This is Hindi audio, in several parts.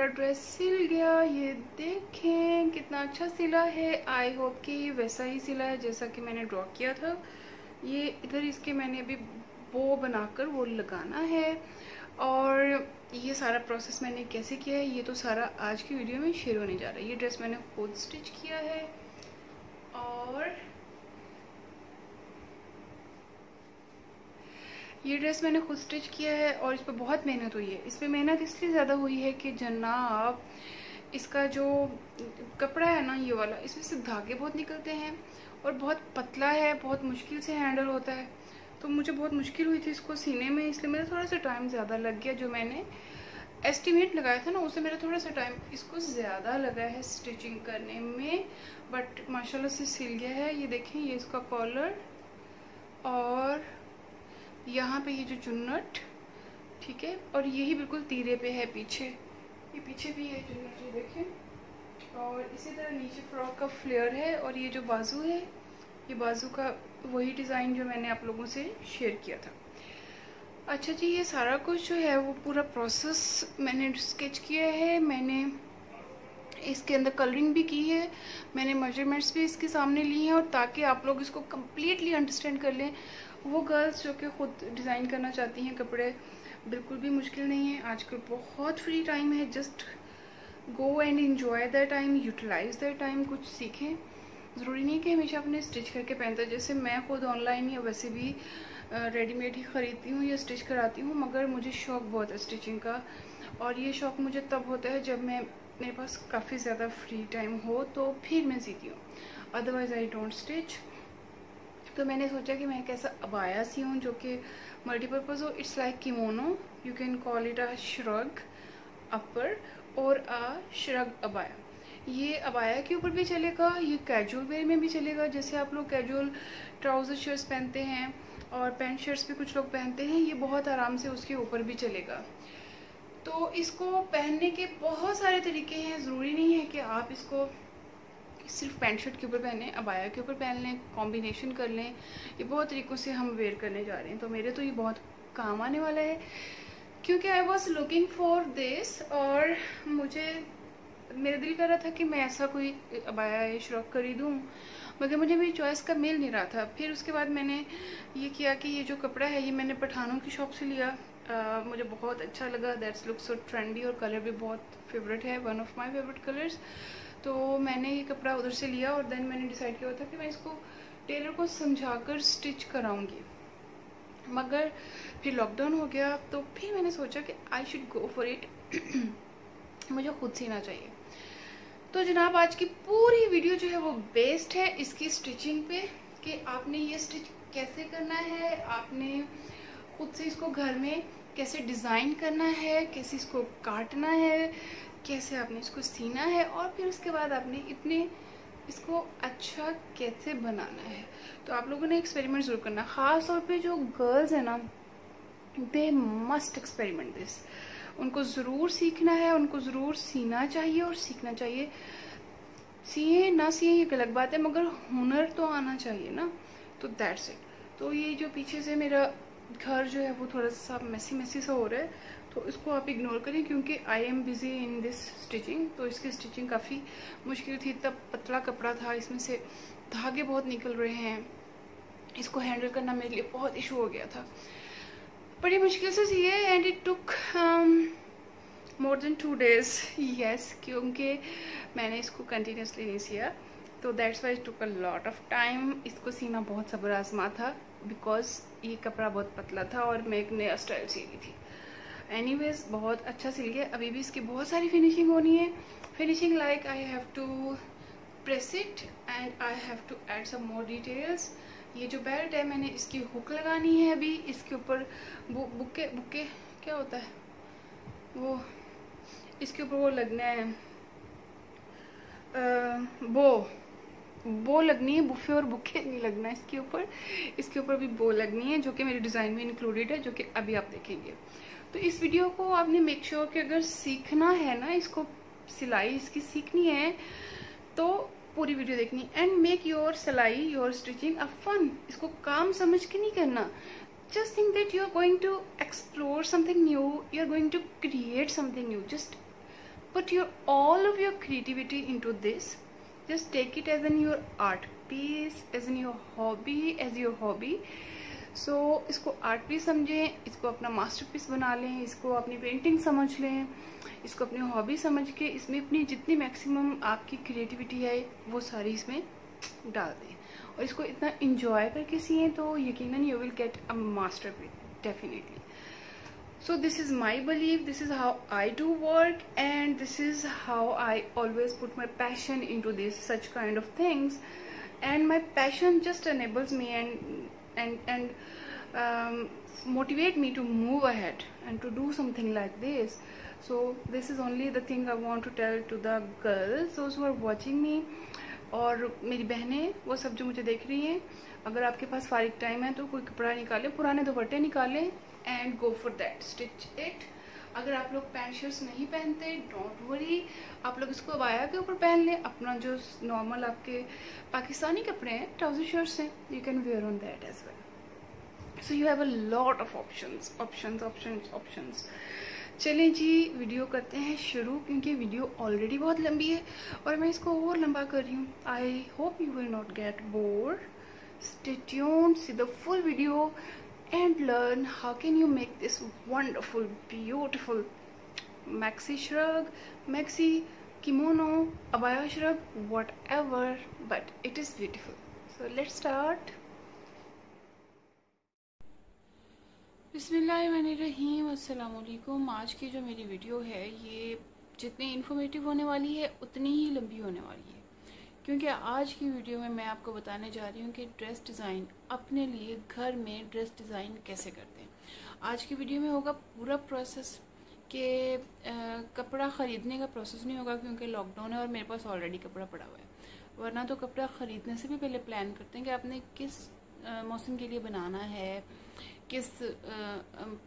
ड्रेस सिल गया। ये देखें कितना अच्छा सिला है। आई होप कि वैसा ही सिला है जैसा कि मैंने ड्रॉ किया था। ये इधर इसके मैंने अभी बो बनाकर वो लगाना है, और ये सारा प्रोसेस मैंने कैसे किया है ये तो सारा आज की वीडियो में शेयर होने जा रहा है। ये ड्रेस मैंने खुद स्टिच किया है, और ये ड्रेस मैंने खुद स्टिच किया है, और इस पर बहुत मेहनत हुई है। इस पर मेहनत इसलिए ज़्यादा हुई है कि जनाब इसका जो कपड़ा है ना, ये वाला, इसमें से धागे बहुत निकलते हैं और बहुत पतला है, बहुत मुश्किल से हैंडल होता है। तो मुझे बहुत मुश्किल हुई थी इसको सीने में, इसलिए मेरा थोड़ा सा टाइम ज़्यादा लग गया। जो मैंने एस्टिमेट लगाया था ना, उससे मेरा थोड़ा सा टाइम इसको ज़्यादा लगा है स्टिचिंग करने में, बट माशाल्लाह से सिल गया है। ये देखें, ये इसका कॉलर, और यहाँ पे ये जो चुन्नट, ठीक है, और यही बिल्कुल तीरे पे है पीछे, ये पीछे भी है चुन्नट, ये देखें। और इसी तरह नीचे फ्रॉक का फ्लेयर है, और ये जो बाजू है, ये बाजू का वही डिज़ाइन जो मैंने आप लोगों से शेयर किया था। अच्छा जी, ये सारा कुछ जो है वो पूरा प्रोसेस मैंने स्केच किया है। मैंने इसके अंदर कलरिंग भी की है, मैंने मेजरमेंट्स भी इसके सामने लिए हैं, और ताकि आप लोग इसको कम्प्लीटली अंडरस्टैंड कर लें। वो गर्ल्स जो कि खुद डिज़ाइन करना चाहती हैं कपड़े, बिल्कुल भी मुश्किल नहीं है। आजकल बहुत फ्री टाइम है, just go and enjoy the time, utilize the time, कुछ सीखें। ज़रूरी नहीं कि हमेशा अपने स्टिच करके पहनते हैं। जैसे मैं खुद ऑनलाइन या वैसे भी रेडीमेड ही ख़रीदती हूँ या स्टिच कराती हूँ, मगर मुझे शौक़ बहुत है स्टिचिंग का, और ये शौक़ मुझे तब होता है जब मेरे पास काफ़ी ज़्यादा फ्री टाइम हो, तो फिर मैं सीती हूँ, अदरवाइज़ आई डोंट स्टिच। तो मैंने सोचा कि मैं कैसा अबाया सी हूँ जो कि मल्टीपर्पज़ हो। It's like kimono, you can call it a shrug upper और अ श्रग अबाया। ये अबाया के ऊपर भी चलेगा, ये कैजुअल वेयर में भी चलेगा। जैसे आप लोग कैजुअल ट्राउज़र शर्ट्स पहनते हैं और पैंट शर्ट्स भी कुछ लोग पहनते हैं, ये बहुत आराम से उसके ऊपर भी चलेगा। तो इसको पहनने के बहुत सारे तरीके हैं, ज़रूरी नहीं है कि आप इसको सिर्फ पैंट शर्ट के ऊपर पहने, अबाया के ऊपर पहन लें, कॉम्बिनेशन कर लें। ये बहुत तरीक़ों से हम वेयर करने जा रहे हैं, तो मेरे तो ये बहुत काम आने वाला है, क्योंकि I was looking for this, और मेरा दिल कर रहा था कि मैं ऐसा कोई अबाया या श्रग खरीदूँ, मगर मुझे मेरी चॉइस का मिल नहीं रहा था। फिर उसके बाद मैंने ये किया कि ये जो कपड़ा है ये मैंने पठानों की शॉप से लिया। मुझे बहुत अच्छा लगा, दैट्स लुक सो ट्रेंडी, और कलर भी बहुत फेवरेट है, one of my favourite colours. तो मैंने ये कपड़ा उधर से लिया, और देन मैंने डिसाइड किया था कि मैं इसको टेलर को समझाकर स्टिच कराऊंगी। मगर फिर लॉकडाउन हो गया, तो फिर मैंने सोचा कि I should go for it, मुझे खुद सीना चाहिए। तो जनाब आज की पूरी वीडियो जो है वो बेस्ड है इसकी स्टिचिंग पे, कि आपने ये स्टिच कैसे करना है, आपने खुद से इसको घर में कैसे डिज़ाइन करना है, कैसे इसको काटना है, कैसे आपने इसको सीना है, और फिर उसके बाद आपने इसको अच्छा कैसे बनाना है। तो आप लोगों ने एक्सपेरिमेंट ज़रूर करना, ख़ास तौर पे जो गर्ल्स हैं ना, दे मस्ट एक्सपेरिमेंट दिस। उनको ज़रूर सीखना है, उनको ज़रूर सीना चाहिए और सीखना चाहिए। सिए ना सिए ये अलग बात है, मगर हुनर तो आना चाहिए ना, तो दैट्स इट। तो ये जो पीछे से मेरा घर जो है वो थोड़ा सा मैसी सा हो रहा है, तो इसको आप इग्नोर करें, क्योंकि I am busy in this stitching. तो इसकी स्टिचिंग काफ़ी मुश्किल थी, तब पतला कपड़ा था, इसमें से धागे बहुत निकल रहे हैं, इसको हैंडल करना मेरे लिए बहुत इशू हो गया था। बड़ी मुश्किल से सिए, and it took more than 2 days, yes, क्योंकि मैंने इसको कंटिन्यूसली नहीं सिया, तो that's why it took a lot of time. इसको सीना बहुत सब्र आजमा था, बिकॉज ये कपड़ा बहुत पतला था और मैं एक नया स्टाइल सी रही थी। एनीवेज बहुत अच्छा सिल गया। अभी भी इसकी बहुत सारी फिनिशिंग होनी है। Finishing like I have to press it and I have to add some more details. ये जो बेल्ट है मैंने इसकी हुक लगानी है अभी, इसके ऊपर बुके क्या होता है वो, इसके ऊपर वो लगना है, बो लगनी है, बुफे और बुके नहीं लगना इसके ऊपर भी बो लगनी है, जो कि मेरे डिज़ाइन में इंक्लूडेड है, जो कि अभी आप देखेंगे। तो इस वीडियो को आपने मेक श्योर कि अगर सीखना है ना, इसको सिलाई इसकी सीखनी है, तो पूरी वीडियो देखनी, एंड मेक योर सिलाई, योर स्टिचिंग अ फन। इसको काम समझ के नहीं करना, just think that you are going to explore something new, you are going to create something new, just put your all of your creativity into this. Just take it as in your art piece, as in your hobby, as your hobby. So इसको आर्ट पीस समझें, इसको अपना मास्टरपीस बना लें, इसको अपनी पेंटिंग समझ लें, इसको अपनी हॉबी समझ के इसमें अपनी जितनी मैक्सिमम आपकी क्रिएटिविटी है वो सारी इसमें डाल दें और इसको इतना इंजॉय करके सिएं तो यकीनन you will get a masterpiece definitely. So this is my belief, this is how I do work, and this is how I always put my passion into this such kind of things, and my passion just enables me and motivate me to move ahead and to do something like this. So this is only the thing I want to tell to the girls, those who are watching me, और मेरी बहनें वो सब जो मुझे देख रही हैं, अगर आपके पास फारिग टाइम है तो कोई कपड़ा निकालें, पुराने दुपट्टे निकालें and go for that, stitch it. अगर आप लोग पैंट शर्ट्स नहीं पहनते, डोंट वरी, आप लोग इसको अबाया के ऊपर पहन लें. अपना जो नॉर्मल आपके पाकिस्तानी कपड़े हैं, ट्राउजर शर्ट्स हैं, you can wear on that as well. So you have a lot of options options options options. चलें जी, वीडियो करते हैं शुरू, क्योंकि वीडियो ऑलरेडी बहुत लंबी है और मैं इसको और लंबा कर रही हूँ. I hope you will not get bored. Stay tuned, see the full video and learn how can you make this wonderful, beautiful maxi shrug, maxi kimono, abaya shrug, whatever, but it is beautiful. So let's start. बिस्मिल्लाहिर्रहमानिर्रहीम. अस्सलाम वालेकुम. आज की जो मेरी वीडियो है ये जितनी इन्फॉर्मेटिव होने वाली है उतनी ही लंबी होने वाली है, क्योंकि आज की वीडियो में मैं आपको बताने जा रही हूँ कि ड्रेस डिज़ाइन अपने लिए घर में ड्रेस डिज़ाइन कैसे करते हैं. आज की वीडियो में होगा पूरा प्रोसेस कि कपड़ा ख़रीदने का प्रोसेस नहीं होगा, क्योंकि लॉकडाउन है और मेरे पास ऑलरेडी कपड़ा पड़ा हुआ है. वरना तो कपड़ा ख़रीदने से भी पहले प्लान करते हैं कि आपने किस मौसम के लिए बनाना है, किस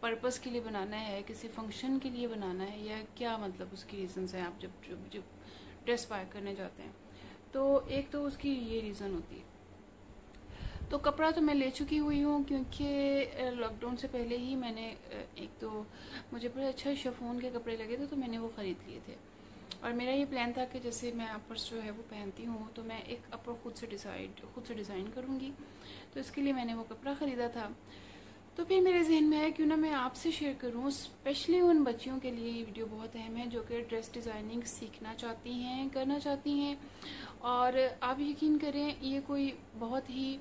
पर्पस के लिए बनाना है, किसी फंक्शन के लिए बनाना है, या क्या मतलब उसकी रीज़न्स हैं आप जब ड्रेस बाय करने जाते हैं. तो एक तो उसकी ये रीज़न होती है. तो कपड़ा तो मैं ले चुकी हुई हूँ, क्योंकि लॉकडाउन से पहले ही मैंने एक तो मुझे बड़े अच्छा शिफॉन के कपड़े लगे थे तो मैंने वो ख़रीद लिए थे. और मेरा ये प्लान था कि जैसे मैं अपर्स जो है वो पहनती हूँ तो मैं एक अपर खुद से डिज़ाइन करूँगी. तो इसके लिए मैंने वो कपड़ा ख़रीदा था. तो फिर मेरे जहन में आया क्यों ना मैं आपसे शेयर करूं, स्पेशली उन बच्चियों के लिए ये वीडियो बहुत अहम है जो कि ड्रेस डिज़ाइनिंग सीखना चाहती हैं, करना चाहती हैं. और आप यकीन करें ये कोई बहुत ही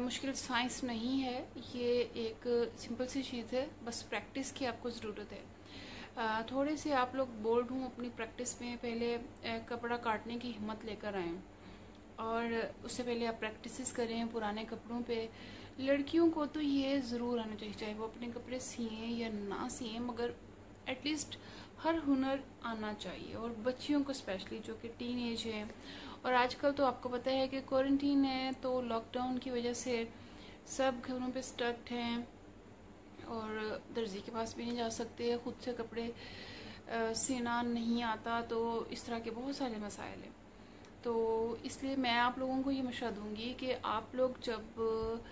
मुश्किल साइंस नहीं है, ये एक सिंपल सी चीज़ है, बस प्रैक्टिस की आपको ज़रूरत है. थोड़े से आप लोग बोल्ड हों अपनी प्रैक्टिस में, पहले कपड़ा काटने की हिम्मत लेकर आएँ और उससे पहले आप प्रैक्टिस करें पुराने कपड़ों पे. लड़कियों को तो ये ज़रूर आना चाहिए, चाहे वो अपने कपड़े सिएं या ना सिएं, मगर एटलीस्ट हर हुनर आना चाहिए. और बच्चियों को स्पेशली जो कि टीन एज है, और आजकल तो आपको पता है कि क्वारंटीन है, तो लॉकडाउन की वजह से सब घरों पे स्टक हैं और दर्जी के पास भी नहीं जा सकते, ख़ुद से कपड़े सिना नहीं आता, तो इस तरह के बहुत सारे मसाइल हैं. तो इसलिए मैं आप लोगों को ये मशवरा दूंगी कि आप लोग जब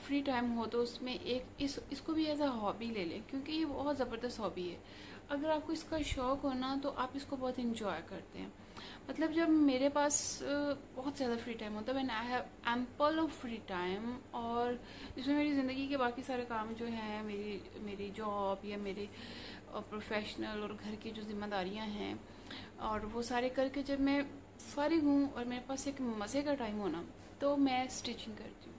फ्री टाइम हो तो उसमें इसको भी एज अ हॉबी ले लें, क्योंकि ये बहुत ज़बरदस्त हॉबी है. अगर आपको इसका शौक़ हो ना तो आप इसको बहुत इंजॉय करते हैं. मतलब जब मेरे पास बहुत ज़्यादा फ्री टाइम होता है, when I have ample of free time, और इसमें मेरी ज़िंदगी के बाकी सारे काम जो हैं, मेरी जॉब या मेरे प्रोफेशनल और घर की जो जिम्मेदारियाँ हैं, और वो सारे करके जब मैं फारिग हूँ और मेरे पास एक मज़े का टाइम होना, तो मैं स्टिचिंग करती हूँ.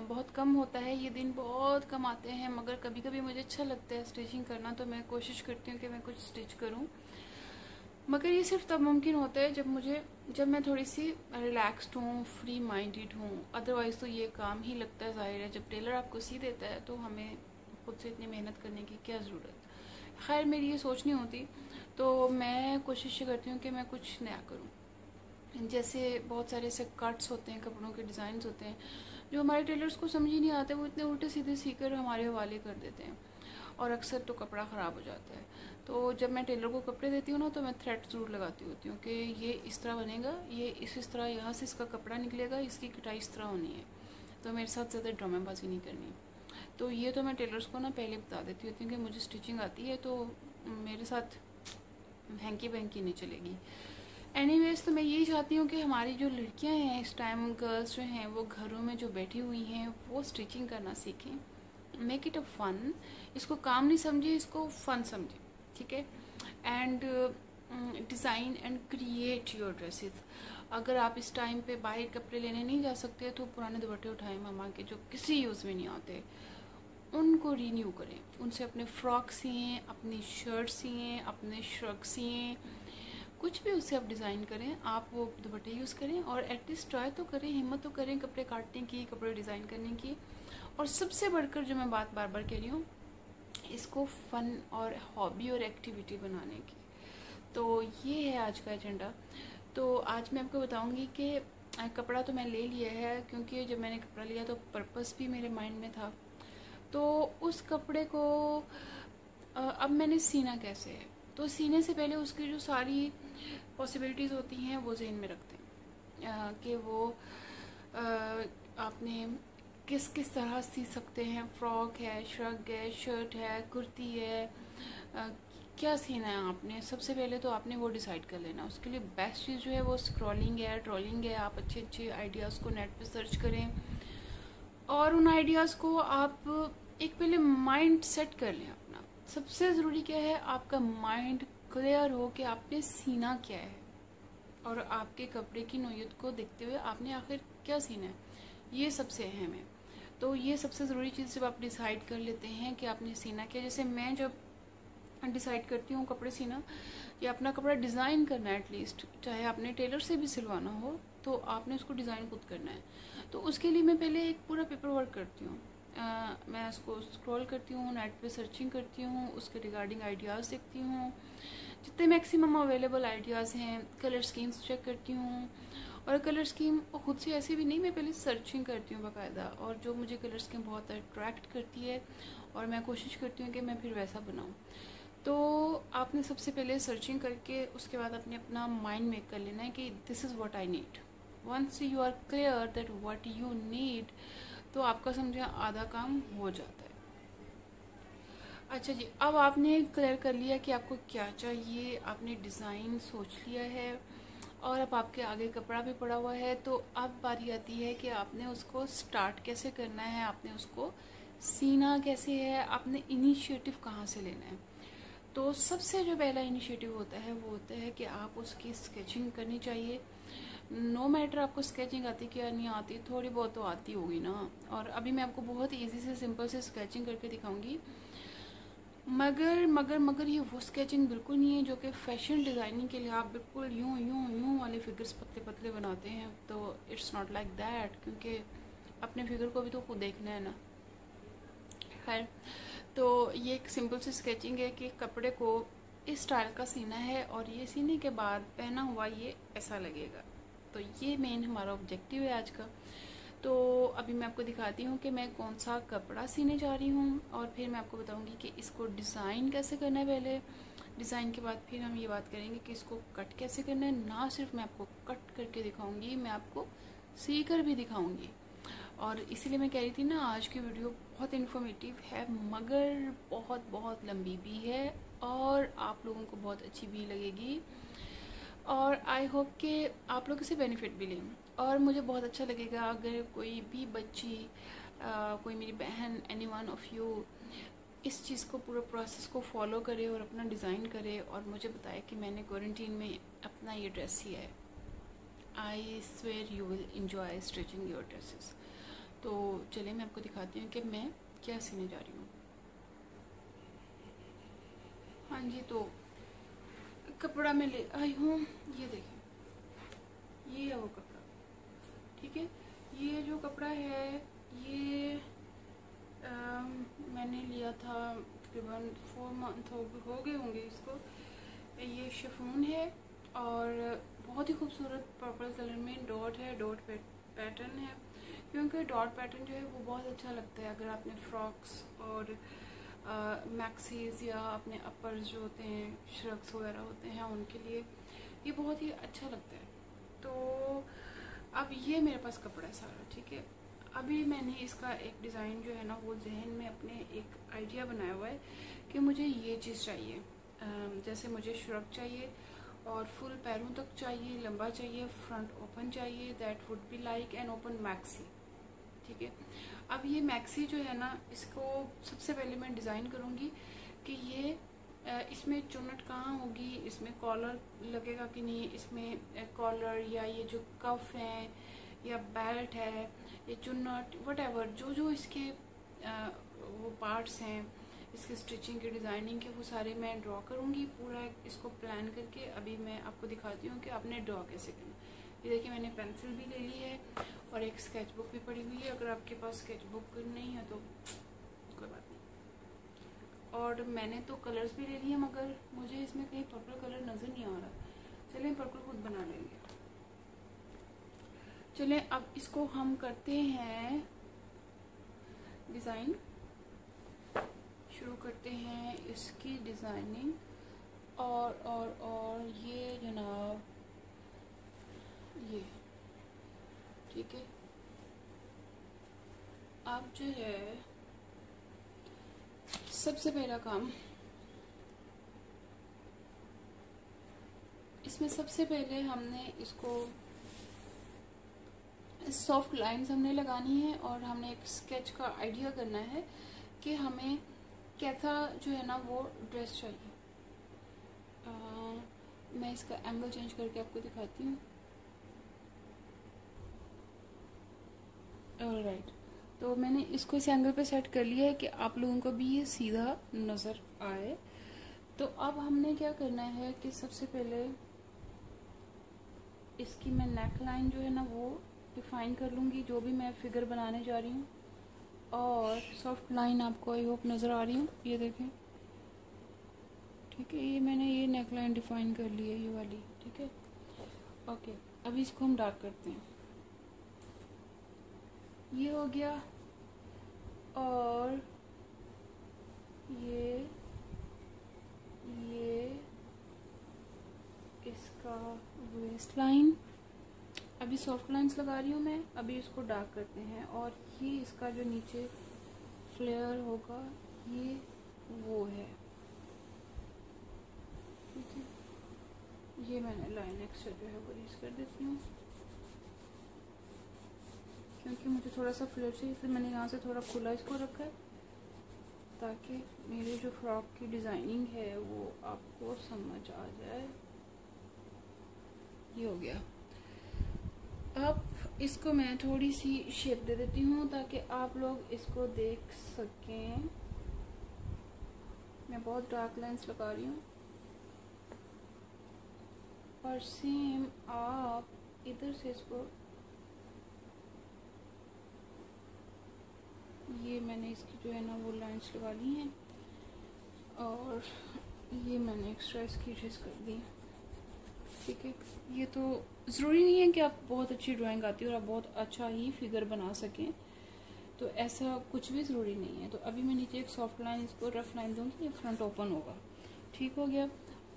बहुत कम होता है, ये दिन बहुत कम आते हैं, मगर कभी कभी मुझे अच्छा लगता है स्टिचिंग करना, तो मैं कोशिश करती हूँ कि मैं कुछ स्टिच करूँ. मगर ये सिर्फ तब मुमकिन होता है जब मैं थोड़ी सी रिलैक्सड हूँ, फ्री माइंडेड हूँ. अदरवाइज़ तो ये काम ही लगता है ज़ाहिर है, जब टेलर आपको सी देता है तो हमें खुद से इतनी मेहनत करने की क्या ज़रूरत. खैर मेरी ये सोच नहीं होती, तो मैं कोशिश करती हूँ कि मैं कुछ नया करूँ. जैसे बहुत सारे ऐसे कट्स होते हैं, कपड़ों के डिज़ाइन होते हैं जो हमारे टेलर्स को समझ ही नहीं आते, वो इतने उल्टे सीधे सीकर हमारे हवाले कर देते हैं और अक्सर तो कपड़ा ख़राब हो जाता है. तो जब मैं टेलर को कपड़े देती हूँ ना, तो मैं थ्रेड ज़रूर लगाती होती हूँ कि ये इस तरह बनेगा, ये इस तरह यहाँ से इसका कपड़ा निकलेगा, इसकी कटाई इस तरह होनी है, तो मेरे साथ ज़्यादा ड्रामेबाजी नहीं करनी. तो ये तो मैं टेलर्स को ना पहले बता देती होती हूँ कि मुझे स्टिचिंग आती है, तो मेरे साथ हैंकी बैंकी नहीं चलेगी। एनीवेज, तो मैं यही चाहती हूँ कि हमारी जो लड़कियाँ हैं इस टाइम, गर्ल्स जो हैं वो घरों में जो बैठी हुई हैं वो स्टिचिंग करना सीखें। मेक इट अ फन, इसको काम नहीं समझे, इसको फन समझे, ठीक है। And design and create your dresses. अगर आप इस टाइम पे बाहर कपड़े लेने नहीं जा सकते तो पुराने दुपट्टे उठाएं मामा के, जो किसी यूज़ में नहीं आते, उनको रीन्यू करें, उनसे अपने फ्रॉक सिएं, अपनी शर्ट सिएं, अपने श्रग सिएं, कुछ भी उससे आप डिज़ाइन करें, आप वो दुपट्टे यूज़ करें और एटलीस्ट ट्राई तो करें, हिम्मत तो करें कपड़े काटने की, कपड़े डिज़ाइन करने की। और सबसे बढ़कर जो मैं बात बार बार कह रही हूँ, इसको फन और हॉबी और एक्टिविटी बनाने की। तो ये है आज का एजेंडा। तो आज मैं आपको बताऊंगी कि कपड़ा तो मैं ले लिया है, क्योंकि जब मैंने कपड़ा लिया तो पर्पस भी मेरे माइंड में था। तो उस कपड़े को अब मैंने सीना कैसे है, तो सीने से पहले उसकी जो सारी पॉसिबिलिटीज़ होती हैं वो जहन में रखते हैं कि वो आपने किस किस तरह सी सकते हैं। फ्रॉक है, श्रग है, शर्ट है, कुर्ती है, क्या सीना है आपने। सबसे पहले तो आपने वो डिसाइड कर लेना। उसके लिए बेस्ट चीज़ जो है वो स्क्रॉलिंग है, ट्रोलिंग है। आप अच्छे अच्छे आइडियाज़ को नेट पे सर्च करें और उन आइडियाज़ को आप एक पहले माइंड सेट कर लें अपना। सबसे ज़रूरी क्या है, आपका माइंड क्लियर हो कि आपने सीना क्या है और आपके कपड़े की नोयत को देखते हुए आपने आखिर क्या सीना है, ये सबसे अहम है। तो ये सबसे ज़रूरी चीज़ जब आप डिसाइड कर लेते हैं कि आपने सीना क्या, जैसे मैं जब डिसाइड करती हूँ कपड़े सीना या अपना कपड़ा डिज़ाइन करना है, एटलीस्ट चाहे आपने टेलर से भी सिलवाना हो तो आपने उसको डिज़ाइन खुद करना है। तो उसके लिए मैं पहले एक पूरा पेपर वर्क करती हूँ। मैं उसको स्क्रॉल करती हूँ, नेट पे सर्चिंग करती हूँ, उसके रिगार्डिंग आइडियाज़ देखती हूँ, जितने मैक्सिमम अवेलेबल आइडियाज़ हैं, कलर स्कीम्स चेक करती हूँ। और कलर स्कीम खुद से ऐसे भी नहीं, मैं पहले सर्चिंग करती हूँ बाकायदा, और जो मुझे कलर स्कीम बहुत अट्रैक्ट करती है और मैं कोशिश करती हूँ कि मैं फिर वैसा बनाऊँ। तो आपने सबसे पहले सर्चिंग करके उसके बाद आपने अपना माइंड मेक कर लेना है कि this is what I need. Once you are clear that what you need, तो आपका समझे आधा काम हो जाता है। अच्छा जी, अब आपने क्लियर कर लिया कि आपको क्या चाहिए, आपने डिज़ाइन सोच लिया है और अब आपके आगे कपड़ा भी पड़ा हुआ है। तो अब बारी आती है कि आपने उसको स्टार्ट कैसे करना है, आपने उसको सीना कैसे है, आपने इनिशिएटिव कहाँ से लेना है। तो सबसे जो पहला इनिशिएटिव होता है वो होता है कि आप उसकी स्केचिंग करनी चाहिए। नो मैटर आपको स्केचिंग आती क्या नहीं आती, थोड़ी बहुत तो आती होगी ना। और अभी मैं आपको बहुत इजी से सिंपल से स्केचिंग करके दिखाऊंगी। मगर ये वो स्केचिंग बिल्कुल नहीं है जो कि फैशन डिज़ाइनिंग के लिए आप बिल्कुल यूं यूं यूं वाले फिगर्स पतले पतले बनाते हैं। तो इट्स नॉट लाइक दैट, क्योंकि अपने फिगर को भी तो खुद देखना है ना। खैर, तो ये एक सिंपल सी स्केचिंग है कि कपड़े को इस स्टाइल का सीना है और ये सीने के बाद पहना हुआ ये ऐसा लगेगा। तो ये मेन हमारा ऑब्जेक्टिव है आज का। तो अभी मैं आपको दिखाती हूँ कि मैं कौन सा कपड़ा सीने जा रही हूँ और फिर मैं आपको बताऊँगी कि इसको डिज़ाइन कैसे करना है। पहले डिज़ाइन के बाद फिर हम ये बात करेंगे कि इसको कट कैसे करना है। ना सिर्फ मैं आपको कट करके दिखाऊँगी, मैं आपको सी कर भी दिखाऊँगी। और इसीलिए मैं कह रही थी ना, आज की वीडियो बहुत इन्फॉर्मेटिव है मगर बहुत बहुत लंबी भी है और आप लोगों को बहुत अच्छी भी लगेगी और आई होप कि आप लोग इसे बेनिफिट भी लें। और मुझे बहुत अच्छा लगेगा अगर कोई भी बच्ची, कोई मेरी बहन, एनी वन ऑफ यू इस चीज़ को, पूरा प्रोसेस को फॉलो करे और अपना डिज़ाइन करे और मुझे बताए कि मैंने क्वारंटीन में अपना ये ड्रेस सिया है। I swear you will enjoy stitching your dresses. तो चलिए मैं आपको दिखाती हूँ कि मैं क्या सीने जा रही हूँ। हाँ जी, तो कपड़ा मैं ले आई हूँ, ये देखिए, ये है वो कपड़ा, ठीक है। ये जो कपड़ा है ये मैंने लिया था तकरीबन 4 मंथ हो गए होंगे इसको। ये शिफॉन है और बहुत ही खूबसूरत पर्पल कलर में डॉट है, डॉट पैटर्न है, क्योंकि डॉट पैटर्न जो है वो बहुत अच्छा लगता है अगर आपने फ्रॉक्स और मैक्सीज या अपने अपर्स जो होते हैं, श्रग्स वगैरह होते हैं, उनके लिए ये बहुत ही अच्छा लगता है। तो अब ये मेरे पास कपड़ा है सारा, ठीक है। अभी मैंने इसका एक डिज़ाइन जो है ना वो जहन में अपने एक आइडिया बनाया हुआ है कि मुझे ये चीज़ चाहिए। जैसे मुझे श्रग चाहिए और फुल पैरों तक चाहिए, लंबा चाहिए, फ्रंट ओपन चाहिए, that would be like an open maxi. ठीक है, अब ये मैक्सी जो है ना, इसको सबसे पहले मैं डिज़ाइन करूँगी कि ये इसमें चुन्नट कहाँ होगी, इसमें कॉलर लगेगा कि नहीं, इसमें कॉलर या ये जो कफ है या बेल्ट है, ये चुन्नट वट जो जो इसके वो पार्ट्स हैं इसके स्टिचिंग के, डिज़ाइनिंग के, वो सारे मैं ड्रॉ करूँगी पूरा इसको प्लान करके। अभी मैं आपको दिखाती हूँ कि आपने ड्रॉ कैसे करना। ये देखिए मैंने पेंसिल भी ले ली है और एक स्केच बुक भी पड़ी हुई है। अगर आपके पास स्केच बुक नहीं है तो कोई बात नहीं। और मैंने तो कलर्स भी ले लिए, मगर मुझे इसमें कहीं पर्पल कलर नज़र नहीं आ रहा। चलें पर्पल खुद बना लेंगे। चलें अब इसको हम करते हैं डिज़ाइन, शुरू करते हैं इसकी डिज़ाइनिंग। और ये जनाब ये ठीक है। अब जो है सबसे पहला काम, इसमें सबसे पहले हमने इसको सॉफ्ट लाइंस हमने लगानी है और हमने एक स्केच का आइडिया करना है कि हमें कैसा जो है ना वो ड्रेस चाहिए। मैं इसका एंगल चेंज करके आपको दिखाती हूँ। ऑलराइट, तो मैंने इसको इस एंगल पे सेट कर लिया है कि आप लोगों को भी ये सीधा नज़र आए। तो अब हमने क्या करना है कि सबसे पहले इसकी मैं नेक लाइन जो है ना वो डिफाइन कर लूँगी, जो भी मैं फिगर बनाने जा रही हूँ। और सॉफ्ट लाइन आपको आई होप नज़र आ रही हूँ, ये देखें। ठीक है, ये मैंने ये नेक लाइन डिफाइन कर ली है, ये वाली। ठीक है, ओके। अभी इसको हम डार्क करते हैं। ये हो गया, और ये इसका वेस्ट लाइन। अभी सॉफ्ट लाइंस लगा रही हूँ मैं, अभी इसको डार्क करते हैं। और ये इसका जो नीचे फ्लेयर होगा ये वो है। ठीक है, ये मैंने लाइन एक्स्ट्रा जो है वो रीच कर देती हूँ, क्योंकि मुझे थोड़ा सा फ्लेयर चाहिए, इसलिए मैंने यहाँ से थोड़ा खुला इसको रखा है ताकि मेरी जो फ्रॉक की डिज़ाइनिंग है वो आपको समझ आ जाए। ये हो गया। अब इसको मैं थोड़ी सी शेप दे देती हूँ ताकि आप लोग इसको देख सकें। मैं बहुत डार्क लाइंस लगा रही हूँ, और सेम आप इधर से इसको, ये मैंने इसकी जो है ना वो लाइंस लगा ली हैं, और ये मैंने एक्स्ट्रा इसकी ड्रेस कर दी। ठीक है, ये तो ज़रूरी नहीं है कि आप बहुत अच्छी ड्राइंग आती है और आप बहुत अच्छा ही फिगर बना सकें, तो ऐसा कुछ भी ज़रूरी नहीं है। तो अभी मैं नीचे एक सॉफ्ट लाइन, इसको रफ लाइन दूंगी, ये फ्रंट ओपन होगा। ठीक हो गया।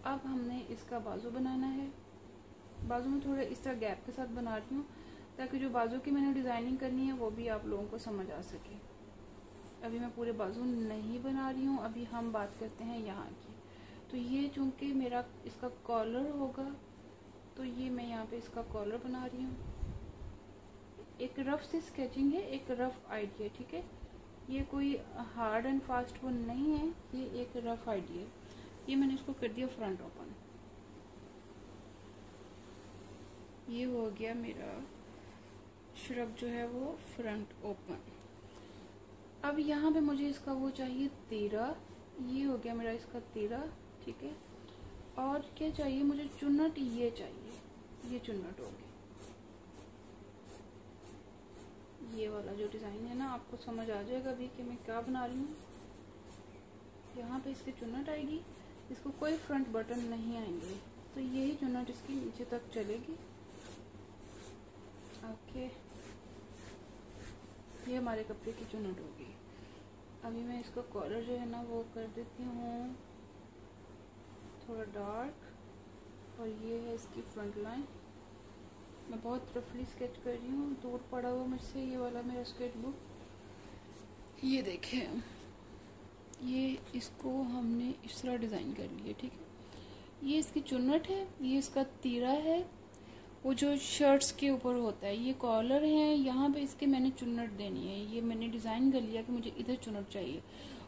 अब हमने इसका बाजू बनाना है। बाजू में थोड़ा इस तरह गैप के साथ बना रही हूँ ताकि जो बाजू की मैंने डिज़ाइनिंग करनी है वो भी आप लोगों को समझ आ सके। अभी मैं पूरे बाजू नहीं बना रही हूँ, अभी हम बात करते हैं यहाँ की। तो ये चूँकि मेरा इसका कॉलर होगा, तो ये मैं यहाँ पे इसका कॉलर बना रही हूँ। एक रफ सी स्केचिंग है, एक रफ आइडिया। ठीक है, ये कोई हार्ड एंड फास्ट वो नहीं है, ये एक रफ आइडिया। ये मैंने इसको कर दिया फ्रंट ओपन। ये हो गया मेरा श्रग जो है वो फ्रंट ओपन। अब यहाँ पे मुझे इसका वो चाहिए 13। ये हो गया मेरा इसका 13। ठीक है, और क्या चाहिए मुझे, चुन्नट ये चाहिए, ये चुन्नट होगी। ये वाला जो डिज़ाइन है ना, आपको समझ आ जाएगा अभी कि मैं क्या बना रही हूँ। यहाँ पे इसकी चुन्नट आएगी, इसको कोई फ्रंट बटन नहीं आएंगे, तो यही चुन्नट इसकी नीचे तक चलेगी। ओके, ये हमारे कपड़े की चुन्नट होगी। अभी मैं इसका कॉलर जो है ना वो कर देती हूँ थोड़ा डार्क, और ये है इसकी फ्रंट लाइन। मैं बहुत रफली स्केच कर रही हूँ, दूर पड़ा हुआ मुझसे ये वाला मेरा स्केच बुक। ये देखें, ये इसको हमने इस तरह डिज़ाइन कर लिया, ठीक है। ये इसकी चुन्नट है, ये इसका तीरा है, वो जो शर्ट्स के ऊपर होता है, ये कॉलर है, यहाँ पे इसके मैंने चुन्नट देनी है। ये मैंने डिज़ाइन कर लिया कि मुझे इधर चुन्नट चाहिए,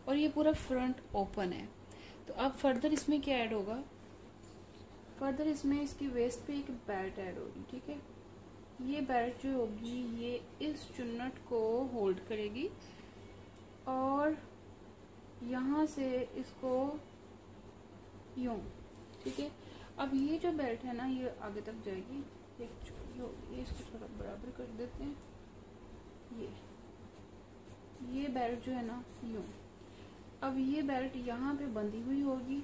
और ये पूरा फ्रंट ओपन है। तो अब फर्दर इसमें क्या ऐड होगा, फर्दर इसमें इसकी वेस्ट पे एक बेल्ट ऐड होगी, ठीक है। ये बेल्ट जो होगी ये इस चुन्नट को होल्ड करेगी और यहाँ से इसको यूं, ठीक है। अब ये जो बेल्ट है ना ये आगे तक जाएगी, एक चोरी होगी, ये इसको थोड़ा बराबर कर देते हैं। ये बेल्ट जो है ना यूं, अब ये बेल्ट यहाँ पे बंधी हुई होगी,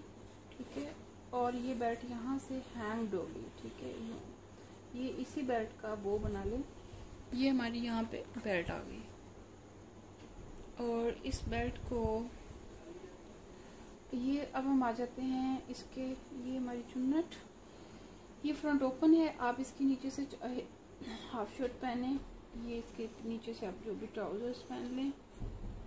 ठीक है, और ये बेल्ट यहाँ से हैंग्ड होगी, ठीक है। ये इसी बेल्ट का बो बना लें। ये हमारी यहाँ पे बेल्ट आ गई, और इस बेल्ट को ये अब हम आ जाते हैं इसके, ये हमारी चुन्नट, ये फ्रंट ओपन है। आप इसके नीचे से हाफ शर्ट पहने, ये इसके नीचे से आप जो भी ट्राउजर्स पहन लें,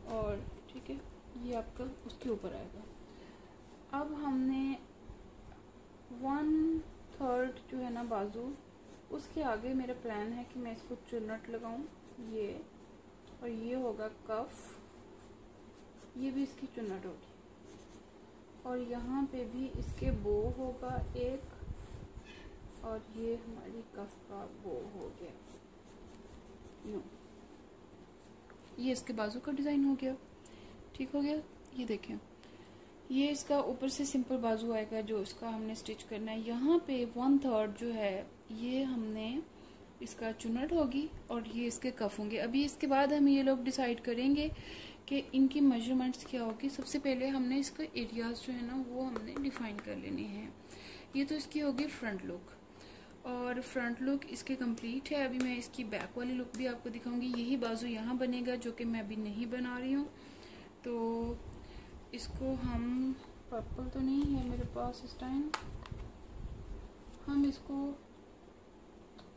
और ठीक है ये आपका उसके ऊपर आएगा। अब हमने 1/3 जो है ना बाजू, उसके आगे मेरा प्लान है कि मैं इसको चुन्नट लगाऊं, ये, और ये होगा कफ, ये भी इसकी चुन्नट होगी, और यहाँ पे भी इसके बो होगा एक, और ये हमारी कफ का बो हो गया यूं। ये इसके बाजू का डिज़ाइन हो गया, ठीक हो गया। ये देखें, ये इसका ऊपर से सिंपल बाजू आएगा जो इसका हमने स्टिच करना है। यहाँ पे 1/3 जो है ये हमने इसका चुन्नट होगी, और ये इसके कफ होंगे। अभी इसके बाद हम ये लोग डिसाइड करेंगे कि इनकी मेजरमेंट्स क्या होगी। सबसे पहले हमने इसका एरियाज जो है ना वो हमने डिफाइन कर लेने हैं। ये तो इसकी होगी फ्रंट लुक, और फ्रंट लुक इसके कंप्लीट है। अभी मैं इसकी बैक वाली लुक भी आपको दिखाऊंगी। यही बाजू यहाँ बनेगा जो कि मैं अभी नहीं बना रही हूँ। तो इसको हम, पर्पल तो नहीं है मेरे पास इस टाइम, हम इसको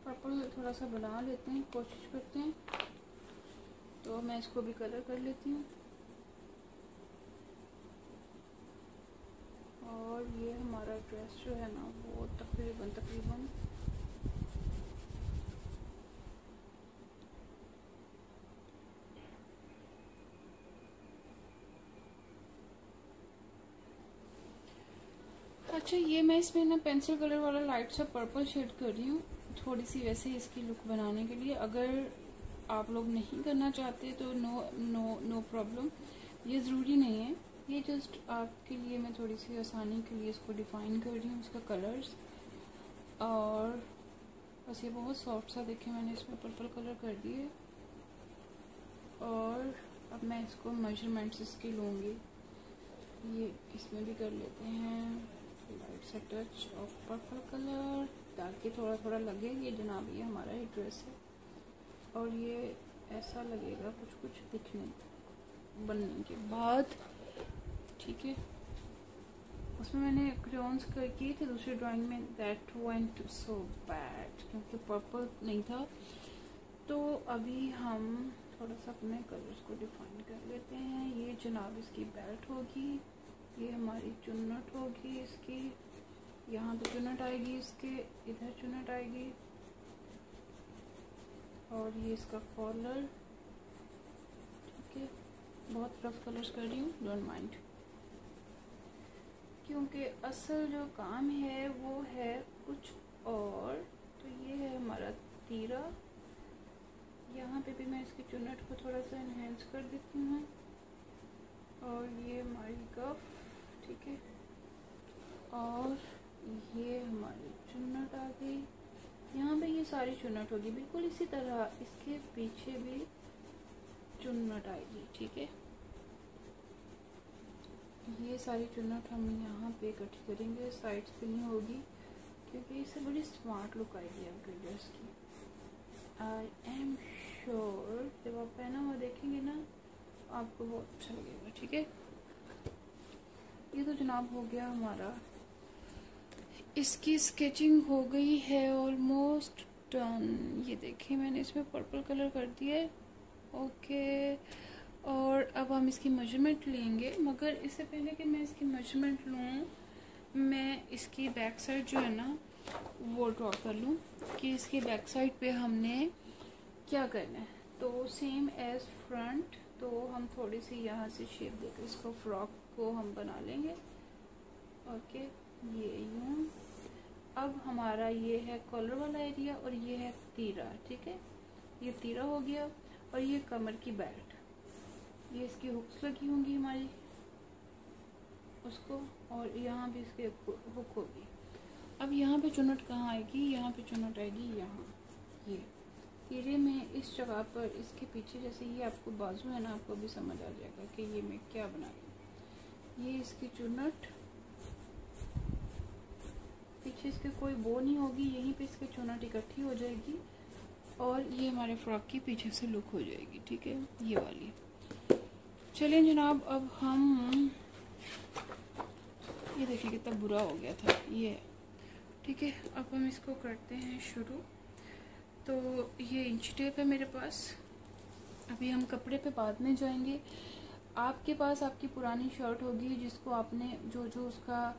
पर्पल थोड़ा सा बना लेते हैं, कोशिश करते हैं। तो मैं इसको भी कलर कर लेती हूँ, और ये हमारा ड्रेस जो है ना वो तकरीबन अच्छा, ये मैं इसमें ना पेंसिल कलर वाला लाइट सा पर्पल शेड कर रही हूँ, थोड़ी सी वैसे इसकी लुक बनाने के लिए। अगर आप लोग नहीं करना चाहते तो नो प्रॉब्लम, ये ज़रूरी नहीं है। ये जस्ट आपके लिए मैं थोड़ी सी आसानी के लिए इसको डिफ़ाइन कर रही हूँ, इसका कलर्स। और बस ये बहुत सॉफ्ट सा देखे मैंने इसमें पर्पल कलर कर दिए, और अब मैं इसको मेजरमेंट्स इसके लूँगी। ये इसमें भी कर लेते हैं लाइट सा टच ऑफ पर्पल कलर, ताकि थोड़ा थोड़ा लगे ये जनाब ये हमारा ही ड्रेस है, और ये ऐसा लगेगा कुछ दिखने बनने के बाद, ठीक है। उसमें मैंने क्रेयॉन्स किए थे दूसरी ड्राइंग में, दैट वेंट सो बैड क्योंकि पर्पल नहीं था। तो अभी हम थोड़ा सा अपने कलर्स को डिफाइन कर लेते हैं। ये जनाब इसकी बेल्ट होगी, ये हमारी चुन्नट होगी इसकी, यहाँ पे चुन्नट आएगी इसके, इधर चुन्नट आएगी, और ये इसका कॉलर, ठीक है। बहुत रफ कलर्स कर रही हूँ, डोंट माइंड, क्योंकि असल जो काम है वो है कुछ और। तो ये है हमारा तीरा, यहाँ पे भी मैं इसकी चुन्नट को थोड़ा सा इन्हेंस कर देती हूँ, और ये हमारी कफ, ठीक है, और ये हमारी चुन्नट आ गई। यहाँ पे ये सारी चुन्नट होगी, बिल्कुल इसी तरह इसके पीछे भी चुन्नट आएगी, ठीक है। ये सारी चुन्नट हम यहाँ पे इकट्ठी करेंगे, साइड्स पे नहीं होगी, क्योंकि इससे बड़ी स्मार्ट लुक आएगी आपके ड्रेस की। आई एम श्योर जब आप पहना हुआ देखेंगे ना आपको बहुत अच्छा लगेगा, ठीक है। ये तो जनाब हो गया हमारा, इसकी स्केचिंग हो गई है ऑलमोस्ट डन। ये देखिए मैंने इसमें पर्पल कलर कर दिया है, ओके। और अब हम इसकी मेजरमेंट लेंगे, मगर इससे पहले कि मैं इसकी मेजरमेंट लूँ, मैं इसकी बैक साइड जो है ना वो ड्रॉ कर लूँ कि इसकी बैक साइड पे हमने क्या करना है। तो सेम एज फ्रंट, तो हम थोड़ी सी यहाँ से शेप देकर इसको फ्रॉक को हम बना लेंगे। ओके, ये यूँ। अब हमारा ये है कॉलर वाला एरिया और ये है तीरा, ठीक है, ये तीरा हो गया। और ये कमर की बेल्ट, ये इसकी हुक्स लगी होंगी हमारी उसको, और यहाँ भी इसके हुक होगी। अब यहाँ पे चुनट कहाँ आएगी, यहाँ पे चुनट आएगी यहाँ, ये तीरे में इस जगह पर, इसके पीछे जैसे ये आपको बाजू है ना, आपको भी समझ आ जाएगा कि ये मैं क्या बना रही हूँ। ये इसकी चुनट, पीछे इसके कोई बो नहीं होगी, यहीं पे इसकी चुनट इकट्ठी हो जाएगी और ये हमारे फ्रॉक की पीछे से लुक हो जाएगी, ठीक है, ये वाली। चलिए जनाब, अब हम ये देखिए कितना बुरा हो गया था ये, ठीक है। अब हम इसको करते हैं शुरू। तो ये इंची टेप है मेरे पास, अभी हम कपड़े पे बाद में जाएंगे। आपके पास आपकी पुरानी शर्ट होगी जिसको आपने जो उसका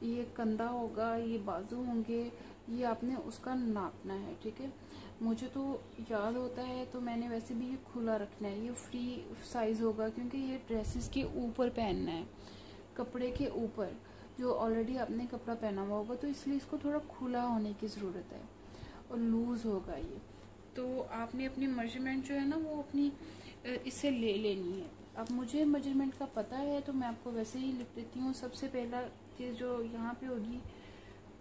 ये कंधा होगा, ये बाजू होंगे, ये आपने उसका नापना है, ठीक है। मुझे तो याद होता है, तो मैंने वैसे भी ये खुला रखना है, ये फ्री साइज़ होगा क्योंकि ये ड्रेसेस के ऊपर पहनना है, कपड़े के ऊपर जो ऑलरेडी आपने कपड़ा पहना हुआ होगा, तो इसलिए इसको थोड़ा खुला होने की ज़रूरत है और लूज़ होगा ये। तो आपने अपनी मेजरमेंट जो है ना वो अपनी इससे ले लेनी है। अब मुझे मेजरमेंट का पता है तो मैं आपको वैसे ही लिख देती हूँ। सबसे पहला चीज़ जो यहाँ पे होगी,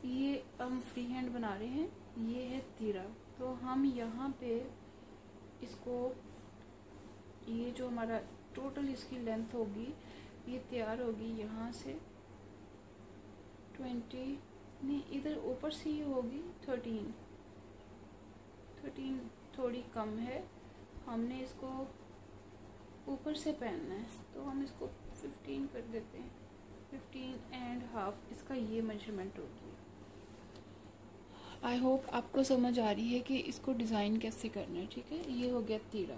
ये हम फ्री हैंड बना रहे हैं, ये है तीरा। तो हम यहाँ पे इसको, ये जो हमारा टोटल इसकी लेंथ होगी, ये तैयार होगी यहाँ से 20, नहीं इधर ऊपर से ही होगी 13 थोड़ी कम है, हमने इसको ऊपर से पहनना है तो हम इसको 15 कर देते हैं, 15.5 इसका ये मेजरमेंट होगी। आई होप आपको समझ आ रही है कि इसको डिज़ाइन कैसे करना है, ठीक है। ये हो गया तीरा।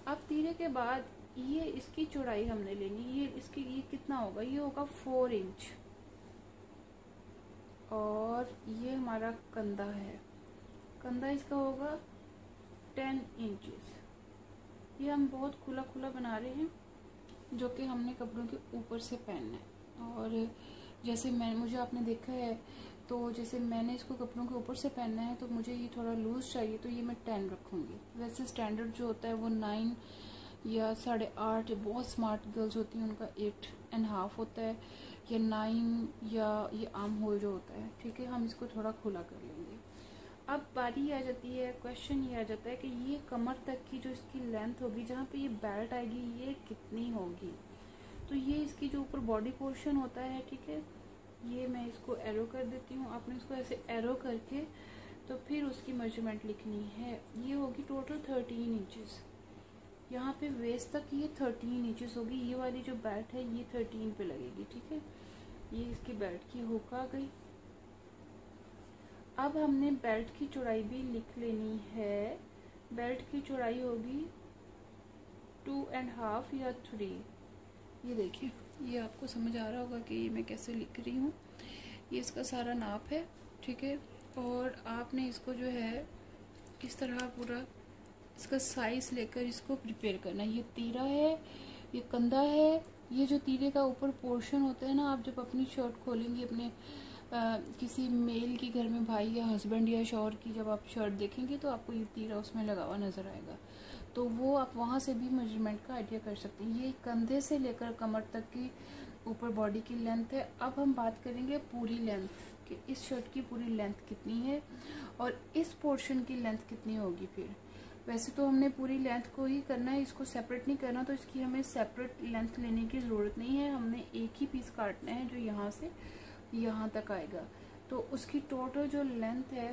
अब तीरे के बाद ये इसकी चौड़ाई हमने लेनी, ये इसकी ये कितना होगा, ये होगा 4 इंच। और ये हमारा कंधा है, कंधा इसका होगा 10 इंचेस। ये हम बहुत खुला खुला बना रहे हैं जो कि हमने कपड़ों के ऊपर से पहनना है। और जैसे मुझे आपने देखा है, तो जैसे मैंने इसको कपड़ों के ऊपर से पहनना है तो मुझे ये थोड़ा लूज़ चाहिए, तो ये मैं 10 रखूँगी। वैसे स्टैंडर्ड जो होता है वो 9 या 8.5, बहुत स्मार्ट गर्ल्स होती हैं उनका 8.5 होता है, या 9, या ये आर्म होल जो होता है, ठीक है। हम इसको थोड़ा खुला कर लेंगे। अब बारी आ जाती है, क्वेश्चन ये आ जाता है कि ये कमर तक की जो इसकी लेंथ होगी, जहाँ पे ये बेल्ट आएगी, ये कितनी होगी। तो ये इसकी जो ऊपर बॉडी पोर्शन होता है, ठीक है, ये मैं इसको एरो कर देती हूँ। आपने इसको ऐसे एरो करके तो फिर उसकी मेजरमेंट लिखनी है। ये होगी टोटल 13 इंचेस। यहाँ पे वेस्ट तक ये 13 इंचेस होगी। ये वाली जो बेल्ट है ये 13 पे लगेगी, ठीक है। ये इसकी बेल्ट की हुक आ गई। अब हमने बेल्ट की चौड़ाई भी लिख लेनी है। बेल्ट की चौड़ाई होगी 2.5 या 3। ये देखिए, ये आपको समझ आ रहा होगा कि ये मैं कैसे लिख रही हूँ। ये इसका सारा नाप है, ठीक है। और आपने इसको जो है इस तरह पूरा इसका साइज लेकर इसको प्रिपेयर करना है। ये तीरा है, ये कंधा है। ये जो तीरे का ऊपर पोर्शन होता है ना, आप जब अपनी शर्ट खोलेंगे अपने किसी मेल की घर में, भाई या हस्बैंड या शौहर की जब आप शर्ट देखेंगे तो आपको ये तीरा उसमें लगा हुआ नज़र आएगा। तो वो आप वहाँ से भी मेजरमेंट का आइडिया कर सकते हैं। ये कंधे से लेकर कमर तक की ऊपर बॉडी की लेंथ है। अब हम बात करेंगे पूरी लेंथ कि इस शर्ट की पूरी लेंथ कितनी है और इस पोर्शन की लेंथ कितनी होगी। फिर वैसे तो हमने पूरी लेंथ को ही करना है, इसको सेपरेट नहीं करना, तो इसकी हमें सेपरेट लेंथ लेने की ज़रूरत नहीं है। हमने एक ही पीस काटना है जो यहाँ से यहाँ तक आएगा। तो उसकी टोटल जो लेंथ है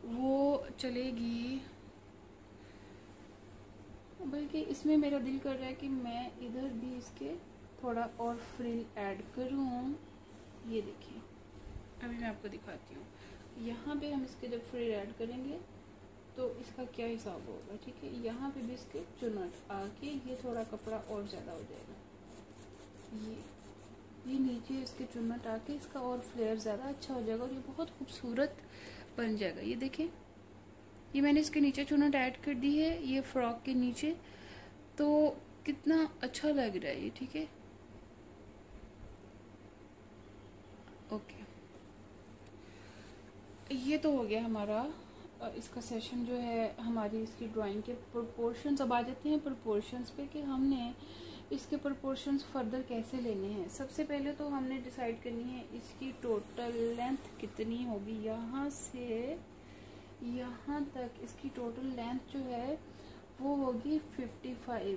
वो चलेगी, बल्कि इसमें मेरा दिल कर रहा है कि मैं इधर भी इसके थोड़ा और फ्रिल ऐड करूँ। ये देखिए, अभी मैं आपको दिखाती हूँ। यहाँ पे हम इसके जब फ्रिल ऐड करेंगे तो इसका क्या हिसाब होगा, ठीक है। यहाँ पे भी इसके चुनट आके ये थोड़ा कपड़ा और ज़्यादा हो जाएगा, ये नीचे इसके चुनट आके इसका और फ्लेयर ज़्यादा अच्छा हो जाएगा और ये बहुत खूबसूरत बन जाएगा। ये देखें, ये मैंने इसके नीचे चुनट ऐड कर दी है ये फ्रॉक के नीचे, तो कितना अच्छा लग रहा है ये, ठीक है। ओके, ये तो हो गया हमारा इसका सेशन जो है, हमारी इसकी ड्राइंग के प्रोपोर्शंस। अब आ जाते हैं प्रोपोर्शंस पे कि हमने इसके प्रोपोर्शंस फर्दर कैसे लेने हैं। सबसे पहले तो हमने डिसाइड करनी है इसकी टोटल लेंथ कितनी होगी। यहाँ से यहाँ तक इसकी टोटल लेंथ जो है वो होगी 55,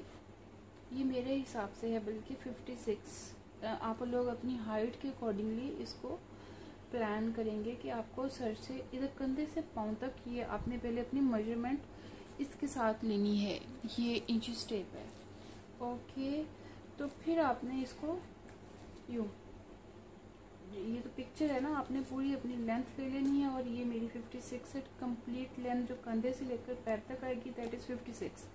ये मेरे हिसाब से है, बल्कि 56। आप लोग अपनी हाइट के अकॉर्डिंगली इसको प्लान करेंगे कि आपको सर से इधर कंधे से पाँव तक ये आपने पहले अपनी मेजरमेंट इसके साथ लेनी है। ये इंचेस टेप है, ओके। तो फिर आपने इसको यूँ, ये तो पिक्चर है ना, आपने पूरी अपनी लेंथ ले लेनी है। और ये मेरी 56 है कंप्लीट लेंथ, जो कंधे से लेकर पैर तक आएगी, दैट इज़ 56।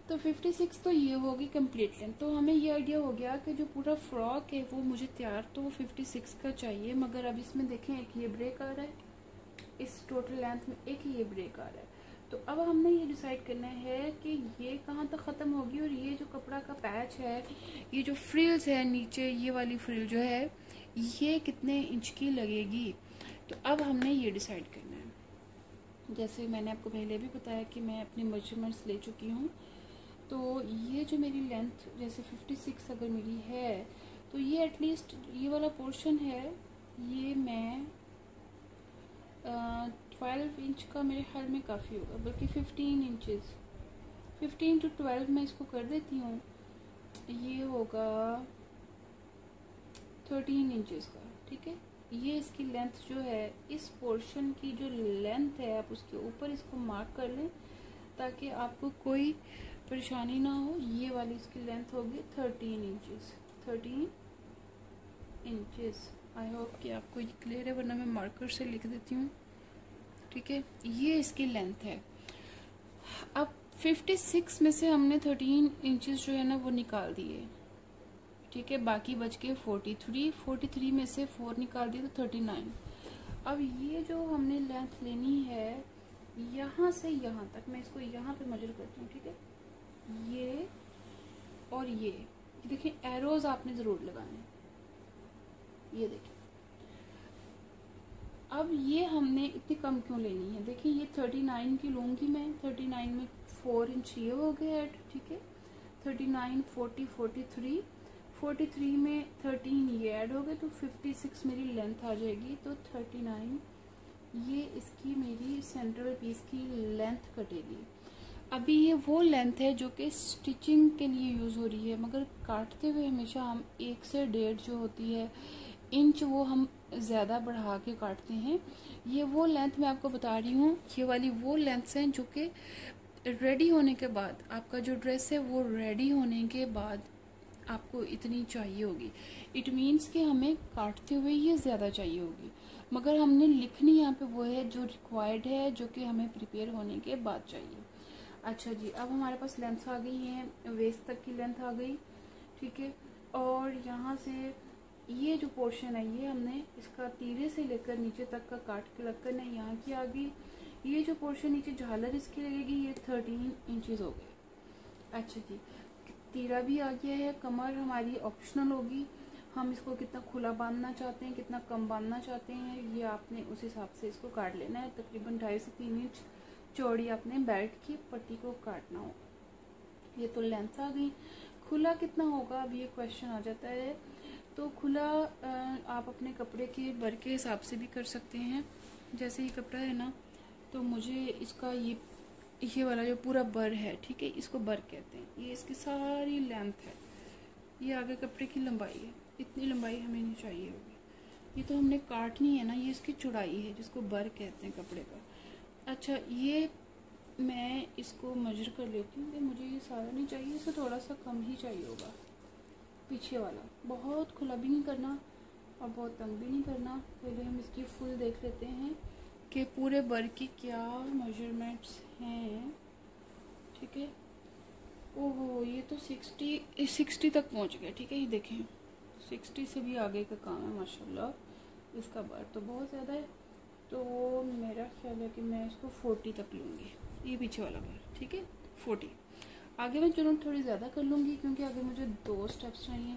तो 56 तो ये होगी कंप्लीट लेंथ। तो हमें ये आइडिया हो गया कि जो पूरा फ्रॉक है वो मुझे तैयार तो 56 का चाहिए, मगर अब इसमें देखें एक ये ब्रेक आ रहा है, इस टोटल लेंथ में एक ये ब्रेक आ रहा है। तो अब हमने ये डिसाइड करना है कि ये कहाँ तक ख़त्म होगी और ये जो कपड़ा का पैच है, ये जो फ्रिल्स है नीचे, ये वाली फ्रिल जो है ये कितने इंच की लगेगी। तो अब हमने ये डिसाइड करना है। जैसे मैंने आपको पहले भी बताया कि मैं अपनी मेजरमेंट्स ले चुकी हूँ, तो ये जो मेरी लेंथ जैसे 56 अगर मेरी है, तो ये एटलीस्ट ये वाला पोर्शन है, ये मैं 12 इंच का मेरे ख्याल में काफ़ी होगा, बल्कि 15 इंचेस, 15 to 12 मैं इसको कर देती हूँ। ये होगा 13 इंचेस का, ठीक है। ये इसकी लेंथ जो है, इस पोर्शन की जो लेंथ है आप उसके ऊपर इसको मार्क कर लें ताकि आपको कोई परेशानी ना हो। ये वाली इसकी लेंथ होगी 13 इंचेस, 13 इंचेस। आई होप कि आपको ये क्लियर है, वरना मैं मार्कर से लिख देती हूँ, ठीक है। ये इसकी लेंथ है। अब 56 में से हमने 13 इंचेस जो है ना वो निकाल दिए, ठीक है। बाकी बच के 43 में से 4 निकाल दिए तो 39। अब ये जो हमने लेंथ लेनी है यहाँ से यहाँ तक, मैं इसको यहाँ पे मेजर करती हूँ, ठीक है। ये और ये देखिए, एरोज आपने ज़रूर लगाने, ये देखिए। अब ये हमने इतनी कम क्यों लेनी है, देखिए ये 39 की लूँगी मैं, 39 में 4 इंच ये हो गए ऐड, ठीक है। 39, 40, 43 में 13 ये ऐड हो गए, तो 56 मेरी लेंथ आ जाएगी। तो 39 ये इसकी मेरी सेंट्रल पीस की लेंथ कटेगी। अभी ये वो लेंथ है जो कि स्टिचिंग के लिए यूज़ हो रही है, मगर काटते हुए हमेशा हम 1 से 1.5 जो होती है इंच वो हम ज़्यादा बढ़ा के काटते हैं। ये वो लेंथ मैं आपको बता रही हूँ, ये वाली वो लेंथ्स हैं जो कि रेडी होने के बाद, आपका जो ड्रेस है वो रेडी होने के बाद आपको इतनी चाहिए होगी। इट मीन्स कि हमें काटते हुए ये ज़्यादा चाहिए होगी, मगर हमने लिखनी यहाँ पे वो है जो रिक्वायर्ड है, जो कि हमें प्रिपेयर होने के बाद चाहिए। अच्छा जी, अब हमारे पास लेंथ आ गई है, वेस्ट तक की लेंथ आ गई, ठीक है। और यहाँ से ये जो पोर्शन है ये हमने इसका तीरे से लेकर नीचे तक का काट के लग करना, यहाँ की आ गई। ये जो पोर्शन नीचे झालर इसकी लगेगी, ये 13 इंचेस हो गए। अच्छा जी, तीरा भी आ गया है। कमर हमारी ऑप्शनल होगी, हम इसको कितना खुला बांधना चाहते हैं, कितना कम बांधना चाहते हैं, ये आपने उस हिसाब से इसको काट लेना है। तकरीबन 2.5 से 3 इंच चौड़ी आपने बेल्ट की पट्टी को काटना हो। ये तो लेंथ आ गई। खुला कितना होगा, अब ये क्वेश्चन आ जाता है। तो खुला आप अपने कपड़े के बर के हिसाब से भी कर सकते हैं। जैसे ये कपड़ा है ना, तो मुझे इसका ये वाला जो पूरा बर है, ठीक है, इसको बर कहते हैं। ये इसकी सारी लेंथ है, ये आगे कपड़े की लंबाई है, इतनी लंबाई हमें नहीं चाहिए होगी। ये तो हमने काटनी है ना, ये इसकी चौड़ाई है जिसको बर कहते हैं कपड़े का। अच्छा, ये मैं इसको मेजर कर लेती हूँ कि मुझे ये सारा नहीं चाहिए, इससे थोड़ा सा कम ही चाहिए होगा। पीछे वाला बहुत खुला भी नहीं करना और बहुत तंग भी नहीं करना। पहले हम इसकी फुल देख लेते हैं कि पूरे बर की क्या मेजरमेंट्स हैं। ठीक है, ओहो ये तो 60 तक पहुंच गया। ठीक है, ये देखें 60 से भी आगे का काम है माशाल्लाह। इसका बर तो बहुत ज़्यादा है, तो मेरा ख्याल है कि मैं इसको 40 तक लूँगी, ये पीछे वाला बर। ठीक है 40। आगे मैं चुनौती थोड़ी ज़्यादा कर लूँगी क्योंकि आगे मुझे 2 स्टेप्स चाहिए।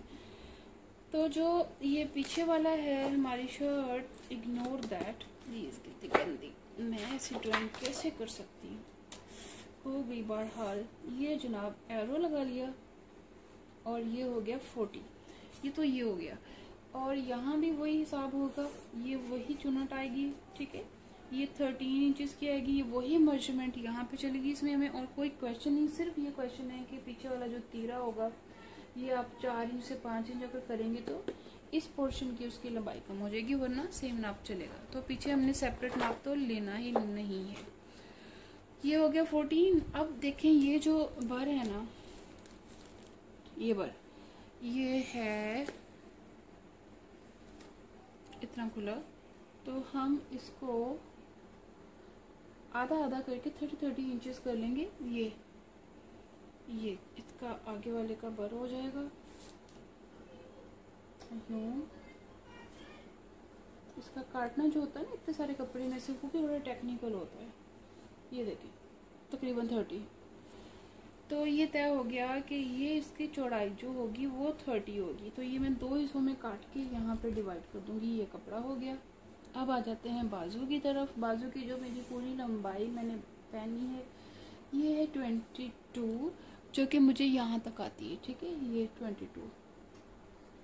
तो जो ये पीछे वाला है हमारी शर्ट, इग्नोर दैट प्लीज़। कितनी गंदी, मैं ऐसी ड्राइंग कैसे कर सकती हूँ, हो गई बहरहाल। ये जनाब एरो लगा लिया और ये हो गया 40, ये तो ये हो गया। और यहाँ भी वही हिसाब होगा, ये वही चुनट आएगी। ठीक है, ये 13 इंचेस की आएगी, ये वही मेजरमेंट यहाँ पे चलेगी। इसमें हमें और कोई क्वेश्चन नहीं, सिर्फ ये क्वेश्चन है कि पीछे वाला जो तीरा होगा ये आप 4 इंच से 5 इंच अगर करेंगे तो इस पोर्शन की उसकी लंबाई कम हो जाएगी, वरना सेम नाप चलेगा। तो पीछे हमने सेपरेट नाप तो लेना ही नहीं है। ये हो गया 14। अब देखें ये जो बर है ना, ये बर ये है इतना खुला, तो हम इसको आधा आधा करके 30 इंचेस कर लेंगे। ये इसका आगे वाले का बर हो जाएगा यूं। इसका काटना जो होता है ना इतने सारे कपड़े में से, वो भी बड़ा टेक्निकल होता है। ये देखें तकरीबन 30। तो ये तय हो गया कि ये इसकी चौड़ाई जो होगी वो 30 होगी। तो ये मैं 2 हिस्सों में काट के यहाँ पे डिवाइड कर दूंगी। ये कपड़ा हो गया। अब आ जाते हैं बाजू की तरफ। बाजू की जो मेरी पूरी लंबाई मैंने पहनी है ये है 22, जो कि मुझे यहाँ तक आती है। ठीक है, ये 22।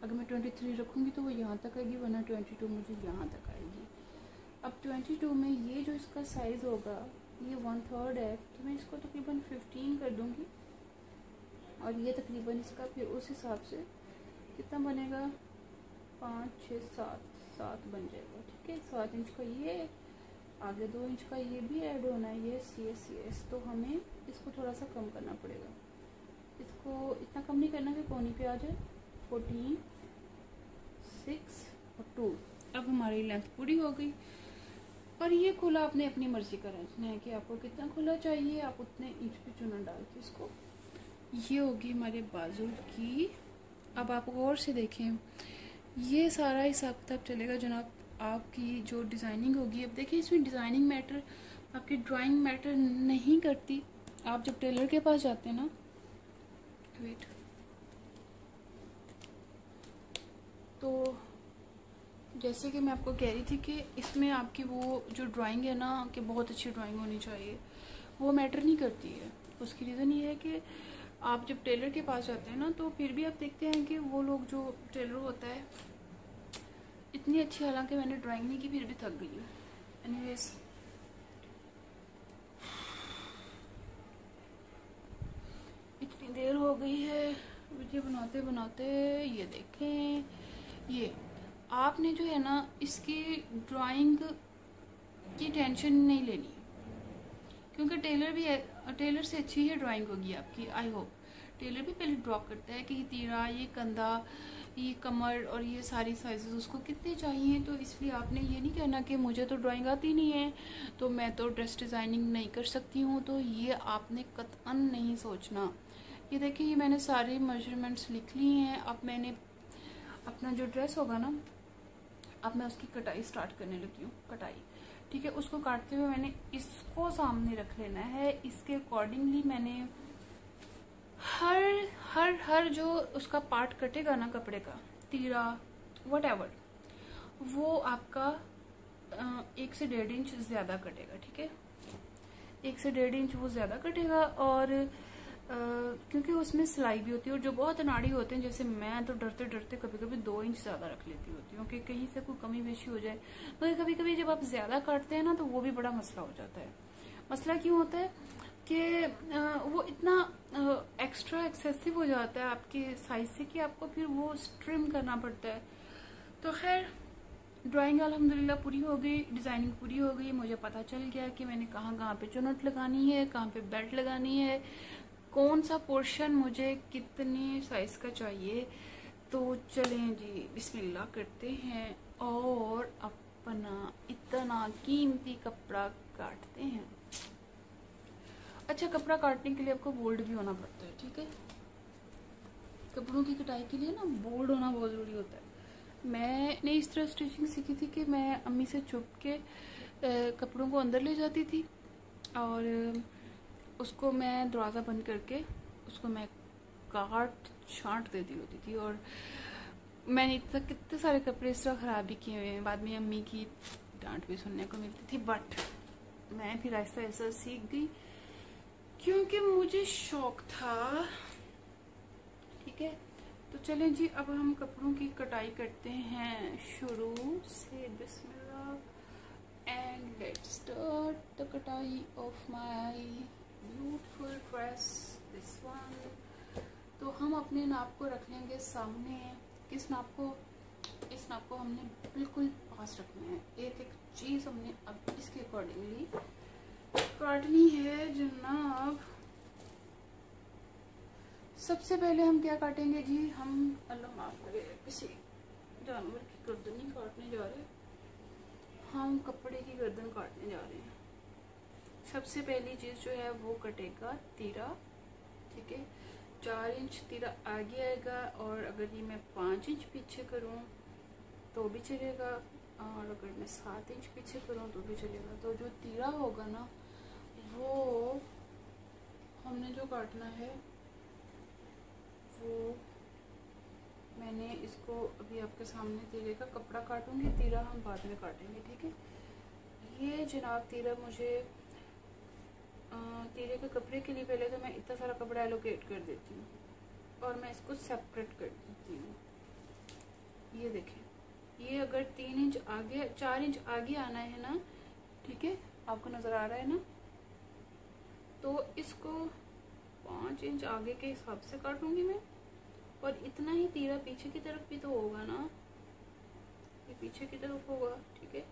अगर मैं 23 रखूँगी तो वो यहाँ तक आएगी, वरना 22 मुझे यहाँ तक आएगी। अब 22 में ये जो इसका साइज़ होगा ये 1/3 है, तो मैं इसको तकरीबन 15 कर दूँगी। और ये तकरीबन इसका फिर उस हिसाब से कितना बनेगा, 5, 6, 7 बन जाएगा। ठीक है, 7 इंच का ये, आगे 2 इंच का ये भी ऐड होना है, ये CS। तो हमें इसको थोड़ा सा कम करना पड़ेगा। इसको इतना कम नहीं करना कि कोनी पे आ जाए। 14, 6 और 2। अब हमारी लेंथ पूरी हो गई। और ये खुला आपने अपनी मर्जी का रखना है कि आपको कितना खुला चाहिए, आप उतने इंच पे चुना डाल के इसको। ये होगी हमारे बाजू की। अब आप गौर से देखें, ये सारा हिसाब किताब चलेगा जनाब। आपकी जो डिज़ाइनिंग होगी, अब देखिए इसमें डिज़ाइनिंग मैटर, आपकी ड्राइंग मैटर नहीं करती। आप जब टेलर के पास जाते हैं ना, वेट, तो जैसे कि मैं आपको कह रही थी कि इसमें आपकी वो जो ड्राइंग है ना, कि बहुत अच्छी ड्राइंग होनी चाहिए, वो मैटर नहीं करती है। उसकी रीज़न ये है कि आप जब टेलर के पास जाते हैं ना, तो फिर भी आप देखते हैं कि वो लोग जो टेलर होता है इतनी अच्छी, हालांकि मैंने ड्राइंग नहीं की फिर भी थक गई हूँ। एनीवेज, इतनी देर हो गई है वीडियो बनाते बनाते। ये देखें, ये आपने जो है ना इसकी ड्राइंग की टेंशन नहीं लेनी, क्योंकि टेलर से अच्छी ही ड्राइंग होगी आपकी। आई होप टेलर भी पहले ड्रॉ करता है कि ये तीरा, ये कंधा, ये कमर और ये सारी साइजेस उसको कितने चाहिए। तो इसलिए आपने ये नहीं कहना कि मुझे तो ड्राइंग आती नहीं है तो मैं तो ड्रेस डिज़ाइनिंग नहीं कर सकती हूँ। तो ये आपने कतअन नहीं सोचना। ये देखिए, ये मैंने सारे मेजरमेंट्स लिख ली हैं। अब मैंने अपना जो ड्रेस होगा ना, अब मैं उसकी कटाई स्टार्ट करने लगी हूँ। कटाई, ठीक है, उसको काटते हुए मैंने इसको सामने रख लेना है। इसके अकॉर्डिंगली मैंने हर जो उसका पार्ट कटेगा ना, कपड़े का तीरा व्हाटएवर, वो आपका 1 से 1.5 इंच ज़्यादा कटेगा। ठीक है, 1 से 1.5 इंच वो ज़्यादा कटेगा। और क्योंकि उसमें सिलाई भी होती है, और जो बहुत अनाड़ी होते हैं जैसे मैं, तो डरते डरते कभी कभी 2 इंच ज़्यादा रख लेती होती हूँ कि कहीं से कोई कमी बेशी हो जाए। तो कभी कभी जब आप ज़्यादा काटते हैं ना, तो वो भी बड़ा मसला हो जाता है। मसला क्यों होता है कि वो इतना एक्स्ट्रा एक्सेसिव हो जाता है आपके साइज से कि आपको फिर वो स्ट्रिम करना पड़ता है। तो खैर, ड्राइंग अल्हम्दुलिल्लाह पूरी हो गई, डिज़ाइनिंग पूरी हो गई। मुझे पता चल गया कि मैंने कहाँ पे चुनट लगानी है, कहाँ पे बेल्ट लगानी है, कौन सा पोर्शन मुझे कितने साइज का चाहिए। तो चलें जी, बिस्मिल्लाह करते हैं और अब अपना इतना कीमती कपड़ा काटते हैं। अच्छा, कपड़ा काटने के लिए आपको बोल्ड भी होना पड़ता है, ठीक है। कपड़ों की कटाई के लिए ना बोल्ड होना बहुत ज़रूरी होता है। मैंने इस तरह स्टिचिंग सीखी थी कि मैं अम्मी से छुप के कपड़ों को अंदर ले जाती थी और उसको मैं दरवाज़ा बंद करके उसको मैं काट छांट देती होती थी। और मैंने इतना कितने सारे कपड़े इस तरह ख़राब भी किए हुए हैं। बाद में अम्मी की डांट भी सुनने को मिलती थी, बट मैं फिर ऐसा ऐसा सीख गई क्योंकि मुझे शौक था, ठीक है। तो चलें जी, अब हम कपड़ों की कटाई करते हैं शुरू से। बिस्मिल्लाह एंड लेट्स स्टार्ट द कटाई of my beautiful dress, this one. तो हम अपने नाप को रख लेंगे सामने। किस नाप को? इस नाप को हमने बिल्कुल पास रखना है। एक एक चीज़ हमने अब इसके अकॉर्डिंगली काटनी है जनाब। सबसे पहले हम क्या काटेंगे जी? हम अल्लाह माफ करे किसी जानवर की गर्दन नहीं काटने जा रहे, हम कपड़े की गर्दन काटने जा रहे हैं। सबसे पहली चीज़ जो है वो कटेगा तीरा, ठीक है। 4 इंच तीरा आगे आएगा और अगर ये मैं 5 इंच पीछे करूँ तो भी चलेगा और अगर मैं 7 इंच पीछे करूँ तो भी चलेगा। तो जो तीरा होगा ना वो हमने जो काटना है वो मैंने इसको अभी आपके सामने तीरे का कपड़ा काटूंगी, तीरा हम बाद में काटेंगे, ठीक है। ये जनाब तीरा मुझे तीरे के कपड़े के लिए पहले तो मैं इतना सारा कपड़ा एलोकेट कर देती हूँ और मैं इसको सेपरेट कर देती हूँ। ये देखें, ये अगर 3 इंच आगे 4 इंच आगे आना है ना, ठीक है, आपको नज़र आ रहा है ना, तो इसको 5 इंच आगे के हिसाब से काटूंगी मैं। और इतना ही तीरा पीछे की तरफ भी तो होगा ना, ये पीछे की तरफ होगा, ठीक है,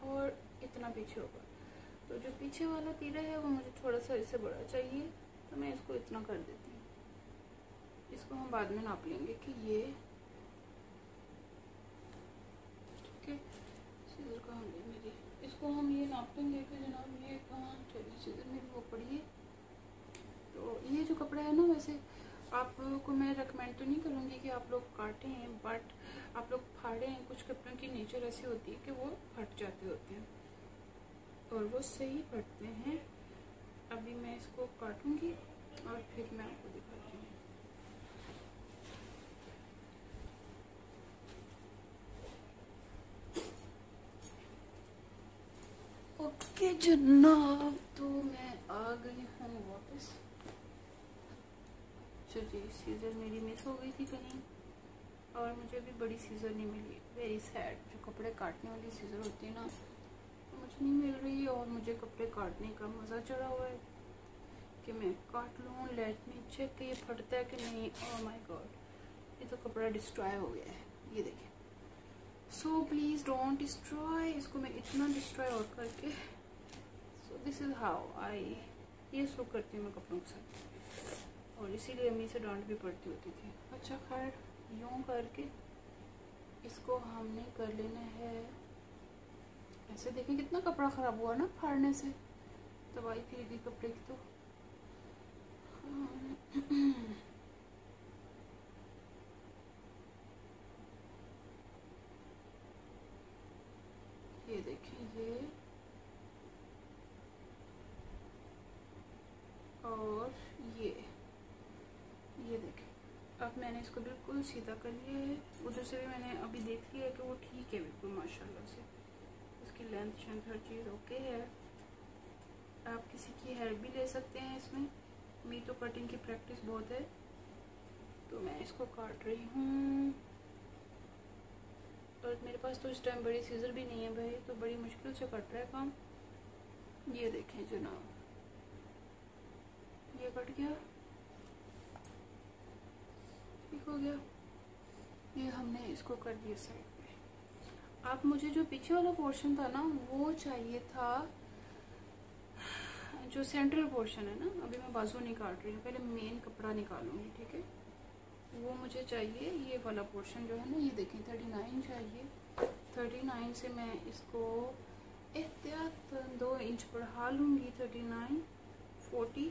और इतना पीछे होगा। तो जो पीछे वाला तीरा है वो मुझे थोड़ा सा इससे बड़ा चाहिए, तो मैं इसको इतना कर देती हूँ। इसको हम बाद में नाप लेंगे कि ये, ठीक है। सीजर कहाँ गई मेरी? इसको हम ये नाप लेंगे कि जनाब ये कहाँ चली सीजर मेरी, वो पड़ी है। तो ये जो कपड़ा है ना, वैसे आप लोगों को मैं रेकमेंड तो नहीं करूँगी कि आप लोग काटें, बट आप लोग फाड़ें। कुछ कपड़ों की नेचर ऐसी होती है कि वो फट जाते होते हैं और वो सही फटते हैं। अभी मैं इसको काटूंगी और फिर मैं आपको दिखाती हूँ। ओके जनाब, तो मैं आ गई हूँ वापस। चलिए, सीजर मेरी मिस हो गई थी कहीं और मुझे अभी बड़ी सीजर नहीं मिली। Very sad. जो कपड़े काटने वाली सीजर होती है ना, मुझे नहीं मिल रही और मुझे कपड़े काटने का मज़ा चढ़ा हुआ है कि मैं काट लूँ। लेट मी चेक कि ये फटता है कि नहीं। ओह माय गॉड, ये तो कपड़ा डिस्ट्रॉय हो गया है, ये देखिए। So please don't destroy. इसको मैं इतना डिस्ट्रॉय और करके, so this is how I, ये शुरू करती हूँ मैं कपड़ों के साथ। और इसीलिए अम्मी से डांट भी पड़ती होती थी। अच्छा खैर, यूँ करके इसको हमने कर लेना है ऐसे। देखें कितना कपड़ा ख़राब हुआ ना फाड़ने से, दवाई फिर गई कपड़े की। तो ये देखें, ये और ये देखें। अब मैंने इसको बिल्कुल सीधा कर लिया है। उधर से भी मैंने अभी देख लिया कि वो ठीक है बिल्कुल माशाल्लाह से। इसकी लेंथ शेंथ हर चीज़ ओके है। आप किसी की हेल्प भी ले सकते हैं इसमें। मेरी तो कटिंग की प्रैक्टिस बहुत है, तो मैं इसको काट रही हूँ। और मेरे पास तो इस टाइम बड़ी सीजर भी नहीं है भाई, तो बड़ी मुश्किल से कट रहा है काम। ये देखें जनाब, ये कट गया, ठीक हो गया। ये हमने इसको कर दिया साइड पे। अब मुझे जो पीछे वाला पोर्शन था ना, वो चाहिए था जो सेंट्रल पोर्शन है ना। अभी मैं बाजू नहीं काट रही हूँ, पहले मेन कपड़ा निकालूंगी, ठीक है। वो मुझे चाहिए ये वाला पोर्शन जो है ना, ये देखें 39 चाहिए। 39 से मैं इसको एहतियात 2 इंच बढ़ा लूँगी, 39 40,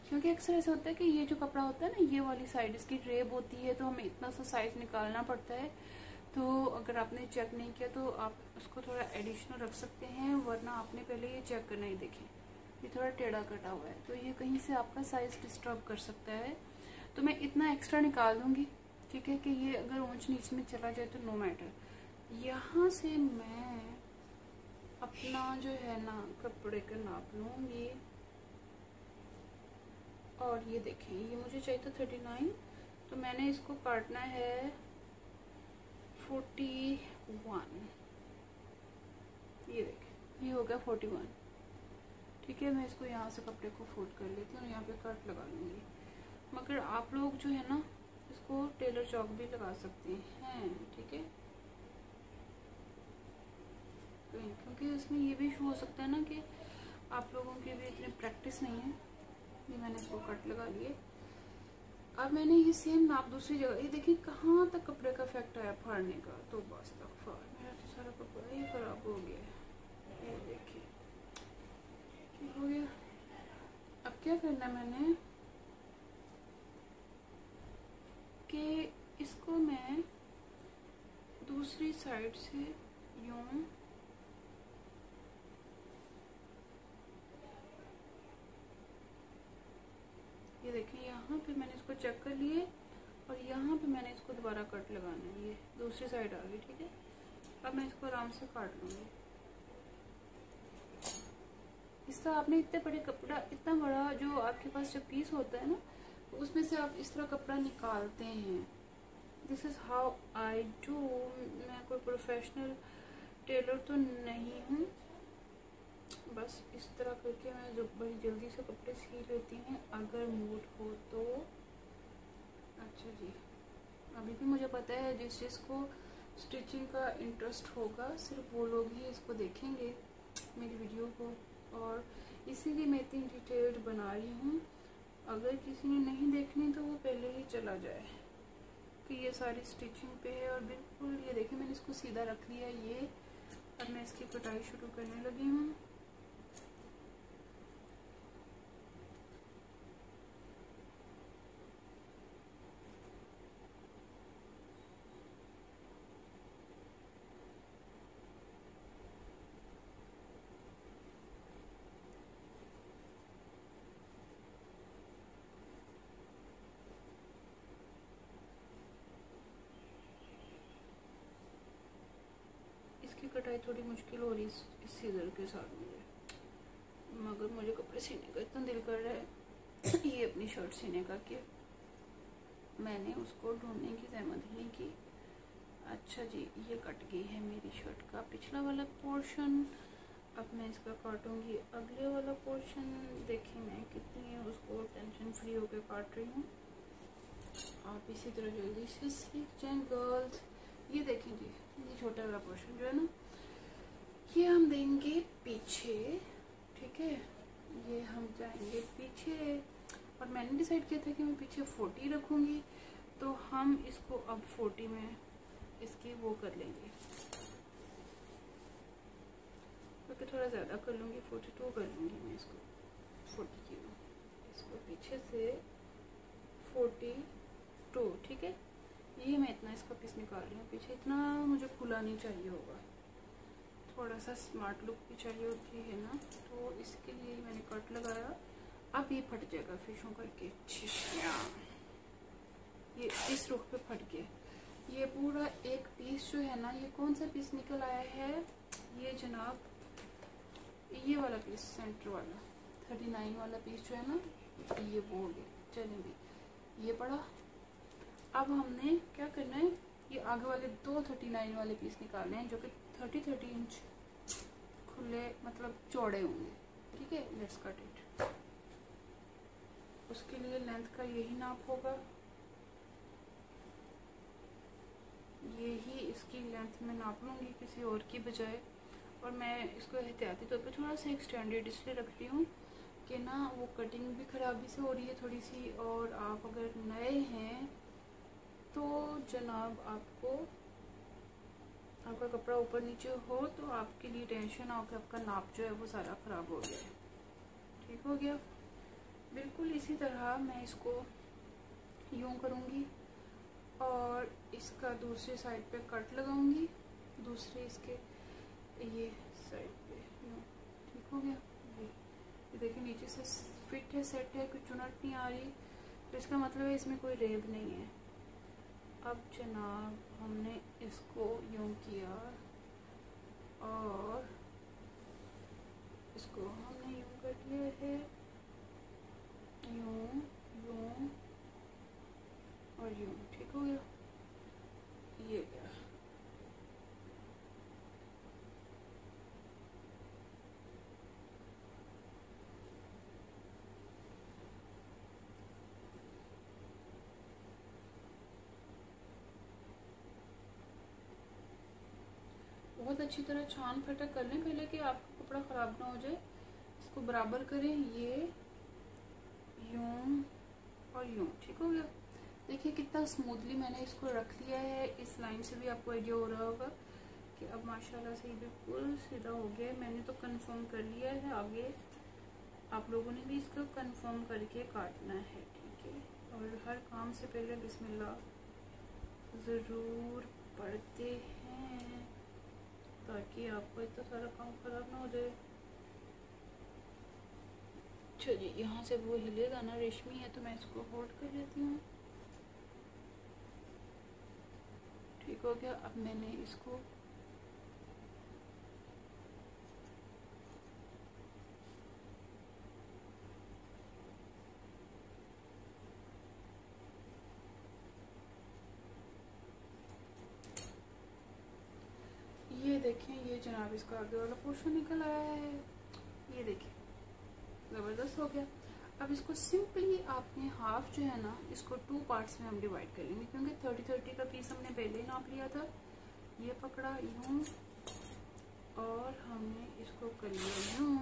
क्योंकि अक्सर ऐसा होता है कि ये जो कपड़ा होता है ना, ये वाली साइड इसकी ड्रेप होती है, तो हमें इतना सा साइज निकालना पड़ता है। तो अगर आपने चेक नहीं किया तो आप उसको थोड़ा एडिशनल रख सकते हैं, वरना आपने पहले ये चेक करना ही। देखें ये थोड़ा टेढ़ा कटा हुआ है, तो ये कहीं से आपका साइज डिस्टर्ब कर सकता है। तो मैं इतना एक्स्ट्रा निकाल दूंगी, ठीक है, कि ये अगर ऊंच नीच में चला जाए तो नो मैटर। यहाँ से मैं अपना जो है ना कपड़े का नाप लूँगी, और ये देखें ये मुझे चाहिए था 39, तो मैंने इसको काटना है 41। ये देखें ये हो गया 41, ठीक है। मैं इसको यहाँ से कपड़े को फोल्ड कर लेती हूँ और यहाँ पे कट लगा लूँगी। मगर आप लोग जो है ना इसको टेलर चौक भी लगा सकते हैं, ठीक है, क्योंकि इसमें ये भी इशू हो सकता है ना कि आप लोगों की भी इतनी प्रैक्टिस नहीं है। ये मैंने इसको कट लगा लिए। अब मैंने ये सेम नाप दूसरी जगह, ये देखिए कहाँ तक कपड़े का इफेक्ट आया फाड़ने का, तो बस तक फाड़, मेरा तो सारा कपड़ा ही खराब हो गया। ये देखिए हो गया। अब क्या करना है मैंने कि इसको मैं दूसरी साइड से यूं ये देखिए यहाँ पे मैंने इसको चेक कर लिए, और यहाँ पे मैंने इसको दोबारा कट लगाना है। ये दूसरी साइड आ गई, ठीक है। अब मैं इसको आराम से काट लूँगी। इस तरह आपने इतने बड़े कपड़ा, इतना बड़ा जो आपके पास जब पीस होता है ना, तो उसमें से आप इस तरह कपड़ा निकालते हैं। This is how I do. मैं कोई प्रोफेशनल टेलर तो नहीं हूँ, बस इस तरह करके मैं जो बड़ी जल्दी से कपड़े सी लेती हूँ अगर मूड हो तो। अच्छा जी, अभी भी मुझे पता है जिस जिसको स्टिचिंग का इंटरेस्ट होगा सिर्फ वो लोग ही इसको देखेंगे मेरी वीडियो को, और इसीलिए मैं इतनी डिटेल्ड बना रही हूँ। अगर किसी ने नहीं देखनी तो वो पहले ही चला जाए कि ये सारी स्टिचिंग पे है। और बिल्कुल ये देखिए मैंने इसको सीधा रख लिया ये। अब मैं इसकी कटाई शुरू करने लगी हूँ। इसकी कटाई थोड़ी मुश्किल हो रही है इस सीजर के साथ मुझे, मगर मुझे कपड़े सीने का इतना दिल कर रहा है ये अपनी शर्ट सीने का कि मैंने उसको ढूंढने की जहमत ही नहीं की। अच्छा जी, ये कट गई है मेरी शर्ट का पिछला वाला पोर्शन। अब मैं इसका काटूंगी अगले वाला पोर्शन। देखिए मैं कितनी है उसको टेंशन फ्री होकर काट रही हूँ। आप इसी तरह जल्दी से सीख जाएं गर्ल्स। ये देखें जी, ये छोटा वाला पोर्शन जो है ना, ये हम देंगे पीछे, ठीक है। ये हम जाएंगे पीछे, और मैंने डिसाइड किया था कि मैं पीछे 40 रखूँगी, तो हम इसको अब 40 में इसकी वो कर लेंगे, क्योंकि थोड़ा ज़्यादा कर लूँगी, 42 कर लूँगी मैं इसको 40 किलो। इसको पीछे से 42, ठीक है। ये मैं इतना इसका पीस निकाल रही हूँ पीछे, इतना मुझे खुला नहीं चाहिए होगा, थोड़ा सा स्मार्ट लुक भी चाहिए होती है ना, तो इसके लिए मैंने कट लगाया। अब ये फट जाएगा फिशों करके, ये इस रुख पे फट गया। ये पूरा एक पीस जो है ना, ये कौन सा पीस निकल आया है, ये जनाब ये वाला पीस सेंटर वाला 39 वाला पीस जो है ना, ये वो हो गया। चलें भी ये पड़ा। अब हमने क्या करना है, ये आगे वाले 2 39 वाले पीस निकालने हैं जो कि 30 इंच खुले मतलब चौड़े होंगे, ठीक है। Let's cut it. उसके लिए लेंथ का यही नाप होगा, यही इसकी लेंथ में नाप लूँगी किसी और की बजाय। और मैं इसको एहतियाती तौर पे थोड़ा सा एक्सटेंडेड इसलिए रखती हूँ कि ना वो कटिंग भी खराबी से हो रही है थोड़ी सी, और आप अगर नए हैं तो जनाब आपको आपका कपड़ा ऊपर नीचे हो तो आपके लिए टेंशन हो कि आपका नाप जो है वो सारा ख़राब हो गया है। ठीक हो गया। बिल्कुल इसी तरह मैं इसको यूं करूँगी और इसका दूसरी साइड पे कट लगाऊंगी, दूसरे इसके ये साइड पे यूं। ठीक हो गया। ये देखिए नीचे से फिट है, सेट है, कोई चुनट नहीं आ रही, तो इसका मतलब है इसमें कोई रेब नहीं है। अब जनाब हमने इसको यूं किया और इसको हमने यूं कर लिया है, यूं यूं और यूं। ठीक हो गया। ये क्या बहुत अच्छी तरह छान फटक कर लें पहले कि आपका कपड़ा ख़राब ना हो जाए। इसको बराबर करें, ये यूं और यूं। ठीक हो गया। देखिए कितना स्मूथली मैंने इसको रख लिया है। इस लाइन से भी आपको आइडिया हो रहा होगा कि अब माशाल्लाह से ये बिल्कुल सीधा हो गया है। मैंने तो कंफर्म कर लिया है, आगे आप लोगों ने भी इसको कंफर्म करके काटना है। ठीक है। और हर काम से पहले बिस्मिल्लाह ज़रूर पढ़ते हैं ताकि आपको इतना सारा काम ख़राब ना हो जाए। चलिए यहाँ से वो हिलेगा ना, रेशमी है तो मैं इसको होल्ड कर लेती हूँ। ठीक हो गया। अब मैंने इसको ये देखें, ये जनाब इसका आगे वाला पोर्शन निकल आया है। ये देखिए ज़बरदस्त हो गया। अब इसको सिंपली आपने हाफ जो है ना, इसको 2 पार्ट्स में हम डिवाइड कर लेंगे क्योंकि 30-30 का पीस हमने पहले ही नाप लिया था। ये पकड़ा यूं और हमने इसको कर लिया यूं।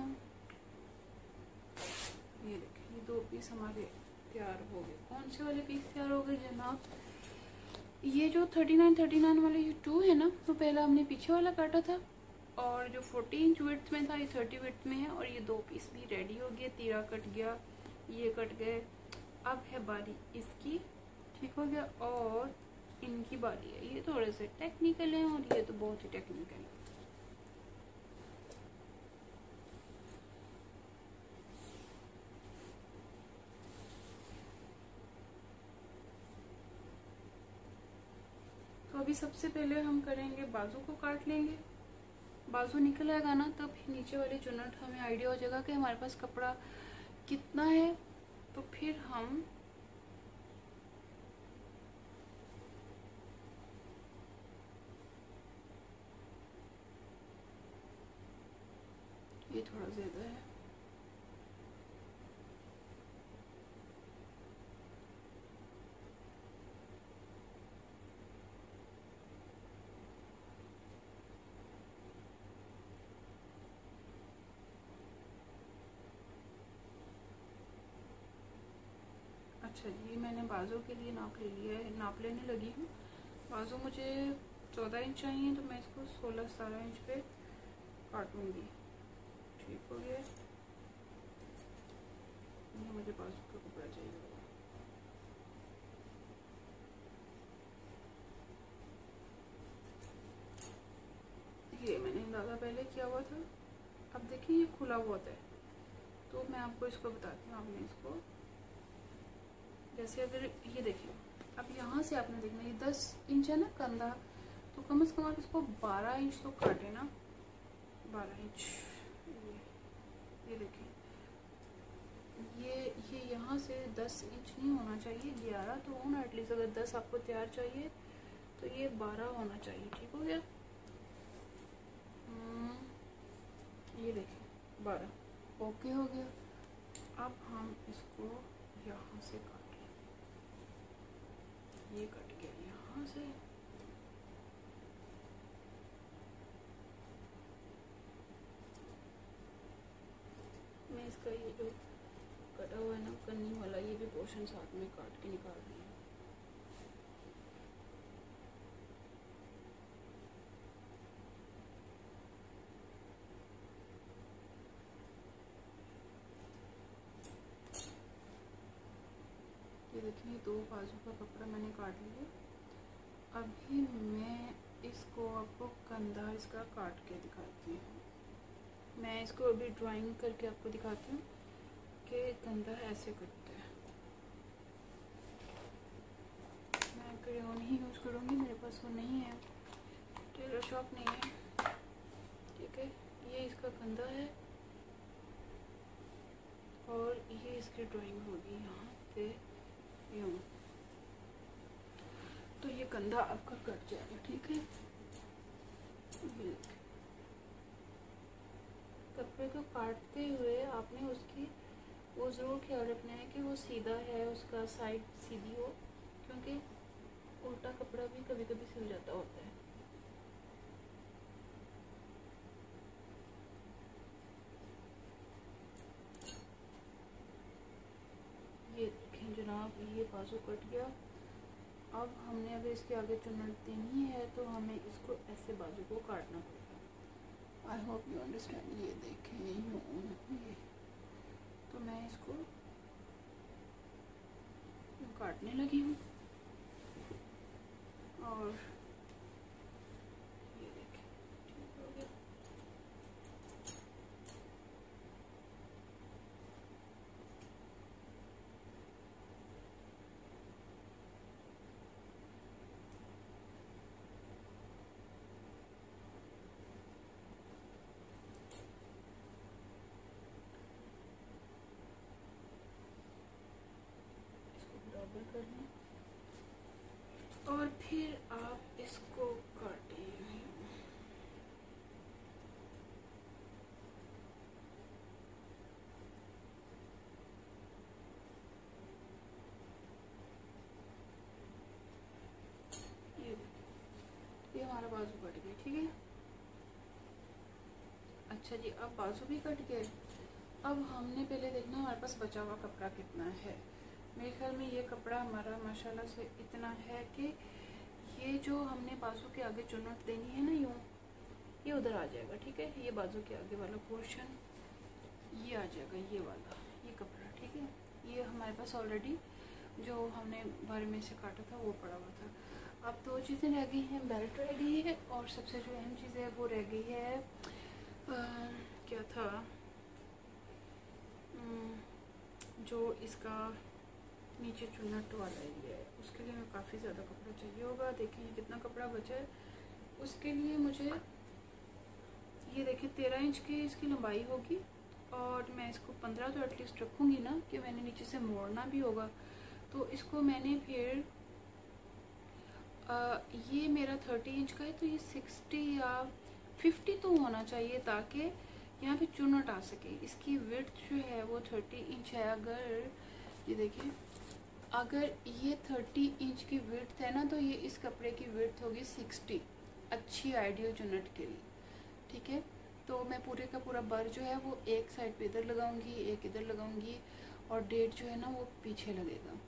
ये देखिए ये 2 पीस हमारे तैयार हो गए। कौन से वाले पीस तैयार हो गए जनाब? ये जो 39 वाले ये 2 है ना, तो पहला हमने पीछे वाला काटा था और जो 40 इंच विड्थ में था ये 30 विड्थ में है। और ये 2 पीस भी रेडी हो गए, तीरा कट गया, ये कट गए। अब है बारी इसकी। ठीक हो गया। और इनकी बारी है। ये थोड़े से टेक्निकल हैं और ये तो बहुत ही टेक्निकल है। तो अभी सबसे पहले हम करेंगे बाजू को काट लेंगे। बाजू निकल आएगा ना तब नीचे वाली चुन्नट हमें आइडिया हो जाएगा कि हमारे पास कपड़ा कितना है। तो फिर हम ये थोड़ा ज़्यादा है, अच्छा जी मैंने बाजू के लिए नाप ले लिया है, नाप लेने लगी हूँ। बाजू मुझे 14 इंच चाहिए तो मैं इसको 16-17 इंच पे काटूंगी। ठीक हो गया। ये मुझे बाजू का कपड़ा चाहिए। ये मैंने अंदाज़ा पहले किया हुआ था। अब देखिए ये खुला हुआ है तो मैं आपको इसको बताती हूँ। आपने इसको जैसे अगर ये देखिए, अब यहाँ से आपने देखना ये 10 इंच है ना कंधा, तो कम से कम आप इसको 12 इंच तो काटे ना, 12 इंच। ये देखिए ये यहाँ से 10 इंच नहीं होना चाहिए, 11 तो हो ना एटलीस्ट। अगर 10 आपको तैयार चाहिए तो ये 12 होना चाहिए। ठीक हो गया। ये देखिए 12 ओके हो गया। अब हम इसको यहाँ से काट लें। ये कट गया यहाँ से। मैं इसका ये जो कटा हुआ है ना कन्नी वाला, ये भी पोर्शन साथ में काट के निकाल रही हूँ। ये देखिए 2 बाजू का कपड़ा मैंने काट लिया। अभी मैं इसको आपको कंधा इसका काट के दिखाती हूँ। मैं इसको अभी ड्राइंग करके आपको दिखाती हूँ कि कंधा ऐसे कटता है। मैं क्रेयॉन ही यूज़ करूँगी, मेरे पास वो नहीं है, टेलर शॉप नहीं है। ठीक है, ये इसका कंधा है और ये इसकी ड्राइंग होगी यहाँ पे यूँ। तो ये कंधा आपका कट जाएगा। ठीक है, कपड़े को काटते हुए आपने उसकी वो ज़रूर ख्याल रखना है कि वो सीधा है, उसका साइड सीधी हो, क्योंकि उल्टा कपड़ा भी कभी कभी सिल जाता होता है। ये देखें जनाब, ये बाजू कट गया। अब हमने अगर इसके आगे चुन्नट देनी है तो हमें इसको ऐसे बाजू को काटना पड़ेगा। I hope you understand. ये देखें ये, तो मैं इसको काटने लगी हूँ और ये देखें ठीक हो गया। डबल कर लें और फिर आप इसको काटें। ये हमारा बाजू कट गया। ठीक है, अच्छा जी, अब बाजू भी कट गए। अब हमने पहले देखना हमारे पास बचा हुआ कपड़ा कितना है। मेरे ख्याल में ये कपड़ा हमारा माशाल्लाह से इतना है कि ये जो हमने बाजू के आगे चुन्नट देनी है ना यूँ, ये उधर आ जाएगा। ठीक है, ये बाजू के आगे वाला पोर्शन ये आ जाएगा, ये वाला ये कपड़ा। ठीक है, ये हमारे पास ऑलरेडी जो हमने बारे में से काटा था वो पड़ा हुआ था। अब 2 चीज़ें रह गई हैं, बेल्ट रह गई है और सबसे जो अहम चीज़ है वो रह गई है क्या था, जो इसका नीचे चुन्नट वाला एरिया है, उसके लिए हमें काफ़ी ज़्यादा कपड़ा चाहिए होगा। देखिए ये कितना कपड़ा बचा है। उसके लिए मुझे ये देखिए 13 इंच की इसकी लंबाई होगी और मैं इसको 15 तो एटलीस्ट रखूँगी ना, कि मैंने नीचे से मोड़ना भी होगा। तो इसको मैंने फिर ये मेरा 30 इंच का है, तो ये 60 या 50 तो होना चाहिए ताकि यहाँ पे चुन्नट आ सके। इसकी विड्थ जो है वो 30 इंच है। अगर ये देखिए, अगर ये 30 इंच की विड्थ है ना, तो ये इस कपड़े की विड्थ होगी 60, अच्छी आइडियल चुन्नट के लिए। ठीक है, तो मैं पूरे का पूरा बर जो है वो एक साइड पे इधर लगाऊंगी, एक इधर लगाऊंगी और डेढ़ जो है ना वो पीछे लगेगा।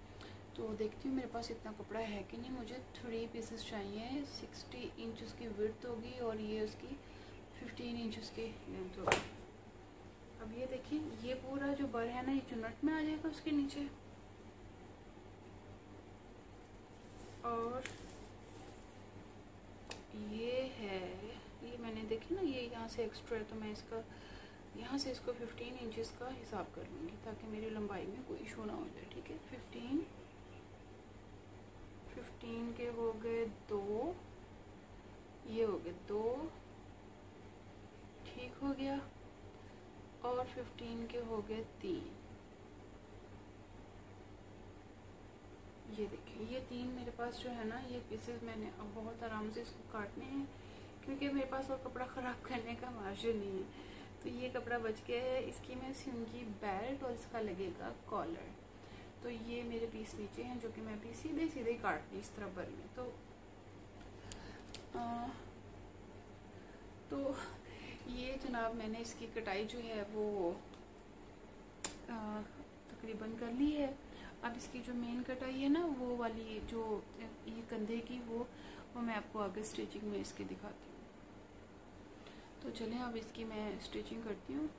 तो देखती हूँ मेरे पास इतना कपड़ा है कि नहीं। मुझे 3 पीसेस चाहिए। 60 इंच उसकी विड्थ होगी और ये उसकी 15 इंच उसकी लेंथ होगी। अब ये देखिए, ये पूरा जो बर है ना ये चुन्नट में आ जाएगा उसके नीचे। और ये है, ये मैंने देखी ना, ये यहाँ से एक्स्ट्रा है, तो मैं इसका यहाँ से इसको 15 इंचेस का हिसाब कर लूँगी ताकि मेरी लंबाई में कोई इशू ना हो जाए। ठीक है, 15 के हो गए 2, ये हो गए 2, ठीक हो गया। और 15 के हो गए 3। ये देखिए, ये 3 मेरे पास जो है ना ये पीसेस मैंने अब बहुत आराम से इसको काटने हैं, क्योंकि मेरे पास और कपड़ा ख़राब करने का मार्जिन नहीं है। तो ये कपड़ा बच गया है, इसकी मैं सिलूँगी बेल्ट और इसका लगेगा कॉलर। तो ये मेरे पीस नीचे हैं जो कि मैं भी सीधे सीधे काट ली इस तरह बर में। तो ये जनाब मैंने इसकी कटाई जो है वो तकरीबन कर ली है। अब इसकी जो मेन कटाई है ना वो वाली जो ये कंधे की, वो मैं आपको आगे स्टिचिंग में इसकी दिखाती हूँ। तो चलें अब इसकी मैं स्टिचिंग करती हूँ।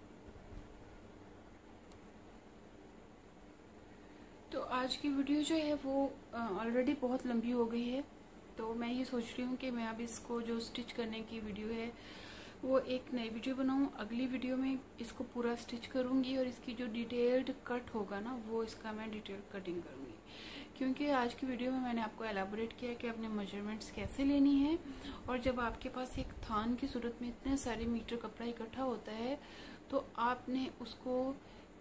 तो आज की वीडियो जो है वो ऑलरेडी बहुत लंबी हो गई है, तो मैं ये सोच रही हूँ कि मैं अब इसको जो स्टिच करने की वीडियो है वो एक नई वीडियो बनाऊँ। अगली वीडियो में इसको पूरा स्टिच करूँगी और इसकी जो डिटेल्ड कट होगा ना वो इसका मैं डिटेल कटिंग करूँगी, क्योंकि आज की वीडियो में मैंने आपको एलाबोरेट किया कि अपने मेजरमेंट्स कैसे लेनी है। और जब आपके पास एक थान की सूरत में इतने सारे मीटर कपड़ा इकट्ठा होता है तो आपने उसको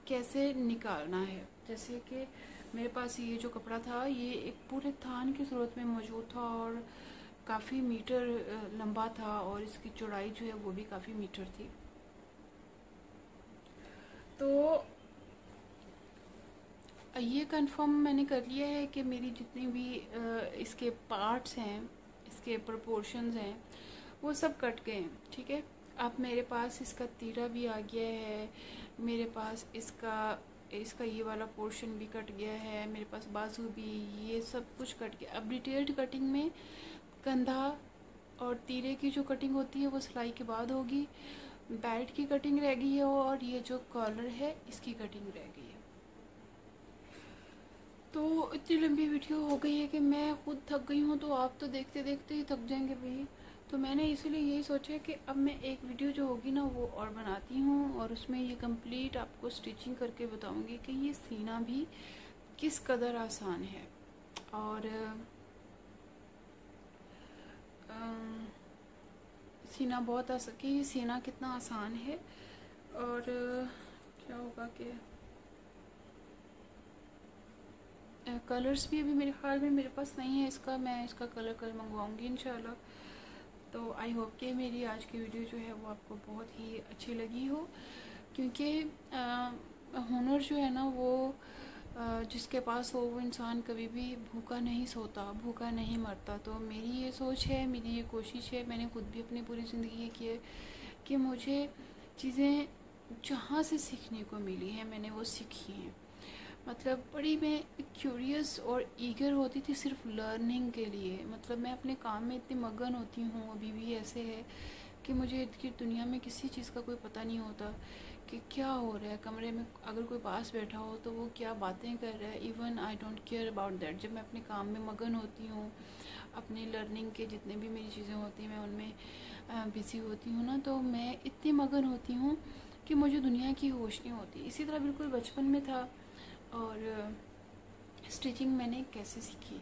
कैसे निकालना है। जैसे कि मेरे पास ये जो कपड़ा था ये एक पूरे थान की सूरत में मौजूद था और काफ़ी मीटर लंबा था और इसकी चौड़ाई जो है वो भी काफ़ी मीटर थी। तो ये कंफर्म मैंने कर लिया है कि मेरी जितनी भी इसके पार्ट्स हैं, इसके प्रोपोर्शंस हैं, वो सब कट गए हैं। ठीक है, अब मेरे पास इसका तीरा भी आ गया है, मेरे पास इसका ये वाला पोर्शन भी कट गया है, मेरे पास बाजू भी, ये सब कुछ कट गया। अब डिटेल्ड कटिंग में कंधा और तीरे की जो कटिंग होती है वो सिलाई के बाद होगी, बेल्ट की कटिंग रह गई है और ये जो कॉलर है इसकी कटिंग रह गई है। तो इतनी लंबी वीडियो हो गई है कि मैं खुद थक गई हूँ, तो आप तो देखते देखते ही थक जाएंगे भाई। तो मैंने इसीलिए यही सोचा कि अब मैं एक वीडियो जो होगी ना वो और बनाती हूँ और उसमें ये कंप्लीट आपको स्टिचिंग करके बताऊँगी कि ये सीना भी किस कदर आसान है और सीना बहुत कि ये सीना कितना आसान है। और क्या होगा कि कलर्स भी अभी मेरे ख्याल में मेरे पास नहीं है इसका, मैं इसका कलर कल मंगवाऊंगी इंशाल्लाह। तो आई होप कि मेरी आज की वीडियो जो है वो आपको बहुत ही अच्छी लगी हो, क्योंकि हुनर जो है ना वो जिसके पास हो वो इंसान कभी भी भूखा नहीं सोता, भूखा नहीं मरता। तो मेरी ये सोच है, मेरी ये कोशिश है, मैंने खुद भी अपनी पूरी ज़िंदगी ये की है कि मुझे चीज़ें जहाँ से सीखने को मिली हैं मैंने वो सीखी हैं। मतलब बड़ी मैं क्यूरियस और ईगर होती थी सिर्फ लर्निंग के लिए। मतलब मैं अपने काम में इतनी मगन होती हूँ, अभी भी ऐसे है कि मुझे इतनी दुनिया में किसी चीज़ का कोई पता नहीं होता कि क्या हो रहा है। कमरे में अगर कोई पास बैठा हो तो वो क्या बातें कर रहा है, even I don't care about that. जब मैं अपने काम में मगन होती हूँ, अपनी लर्निंग के जितने भी मेरी चीज़ें होती हैं मैं उनमें बिज़ी होती हूँ ना, तो मैं इतनी मगन होती हूँ कि मुझे दुनिया की होश नहीं होती। इसी तरह बिल्कुल बचपन में था। और स्टिचिंग मैंने कैसे सीखी?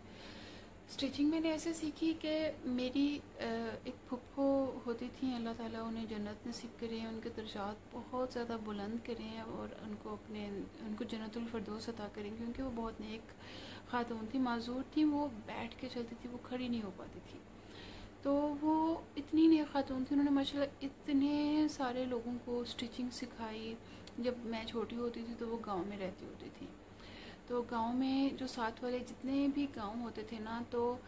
स्टिचिंग मैंने ऐसे सीखी कि मेरी एक फुप्पो होती थी, अल्लाह ताला उन्हें जन्नत नसीब करे, उनके दर्जात बहुत ज़्यादा बुलंद करें और उनको जन्नतुल फरदौस अता करें, क्योंकि वो बहुत नेक खातून थी, माजूर थी, वो बैठ के चलती थी, वो खड़ी नहीं हो पाती थी। तो वो इतनी नेक खातून थी, उन्होंने माशाल्लाह इतने सारे लोगों को स्टिचिंग सिखाई। जब मैं छोटी होती थी तो वो गांव में रहती होती थी, तो गांव में जो साथ वाले जितने भी गांव होते थे ना, तो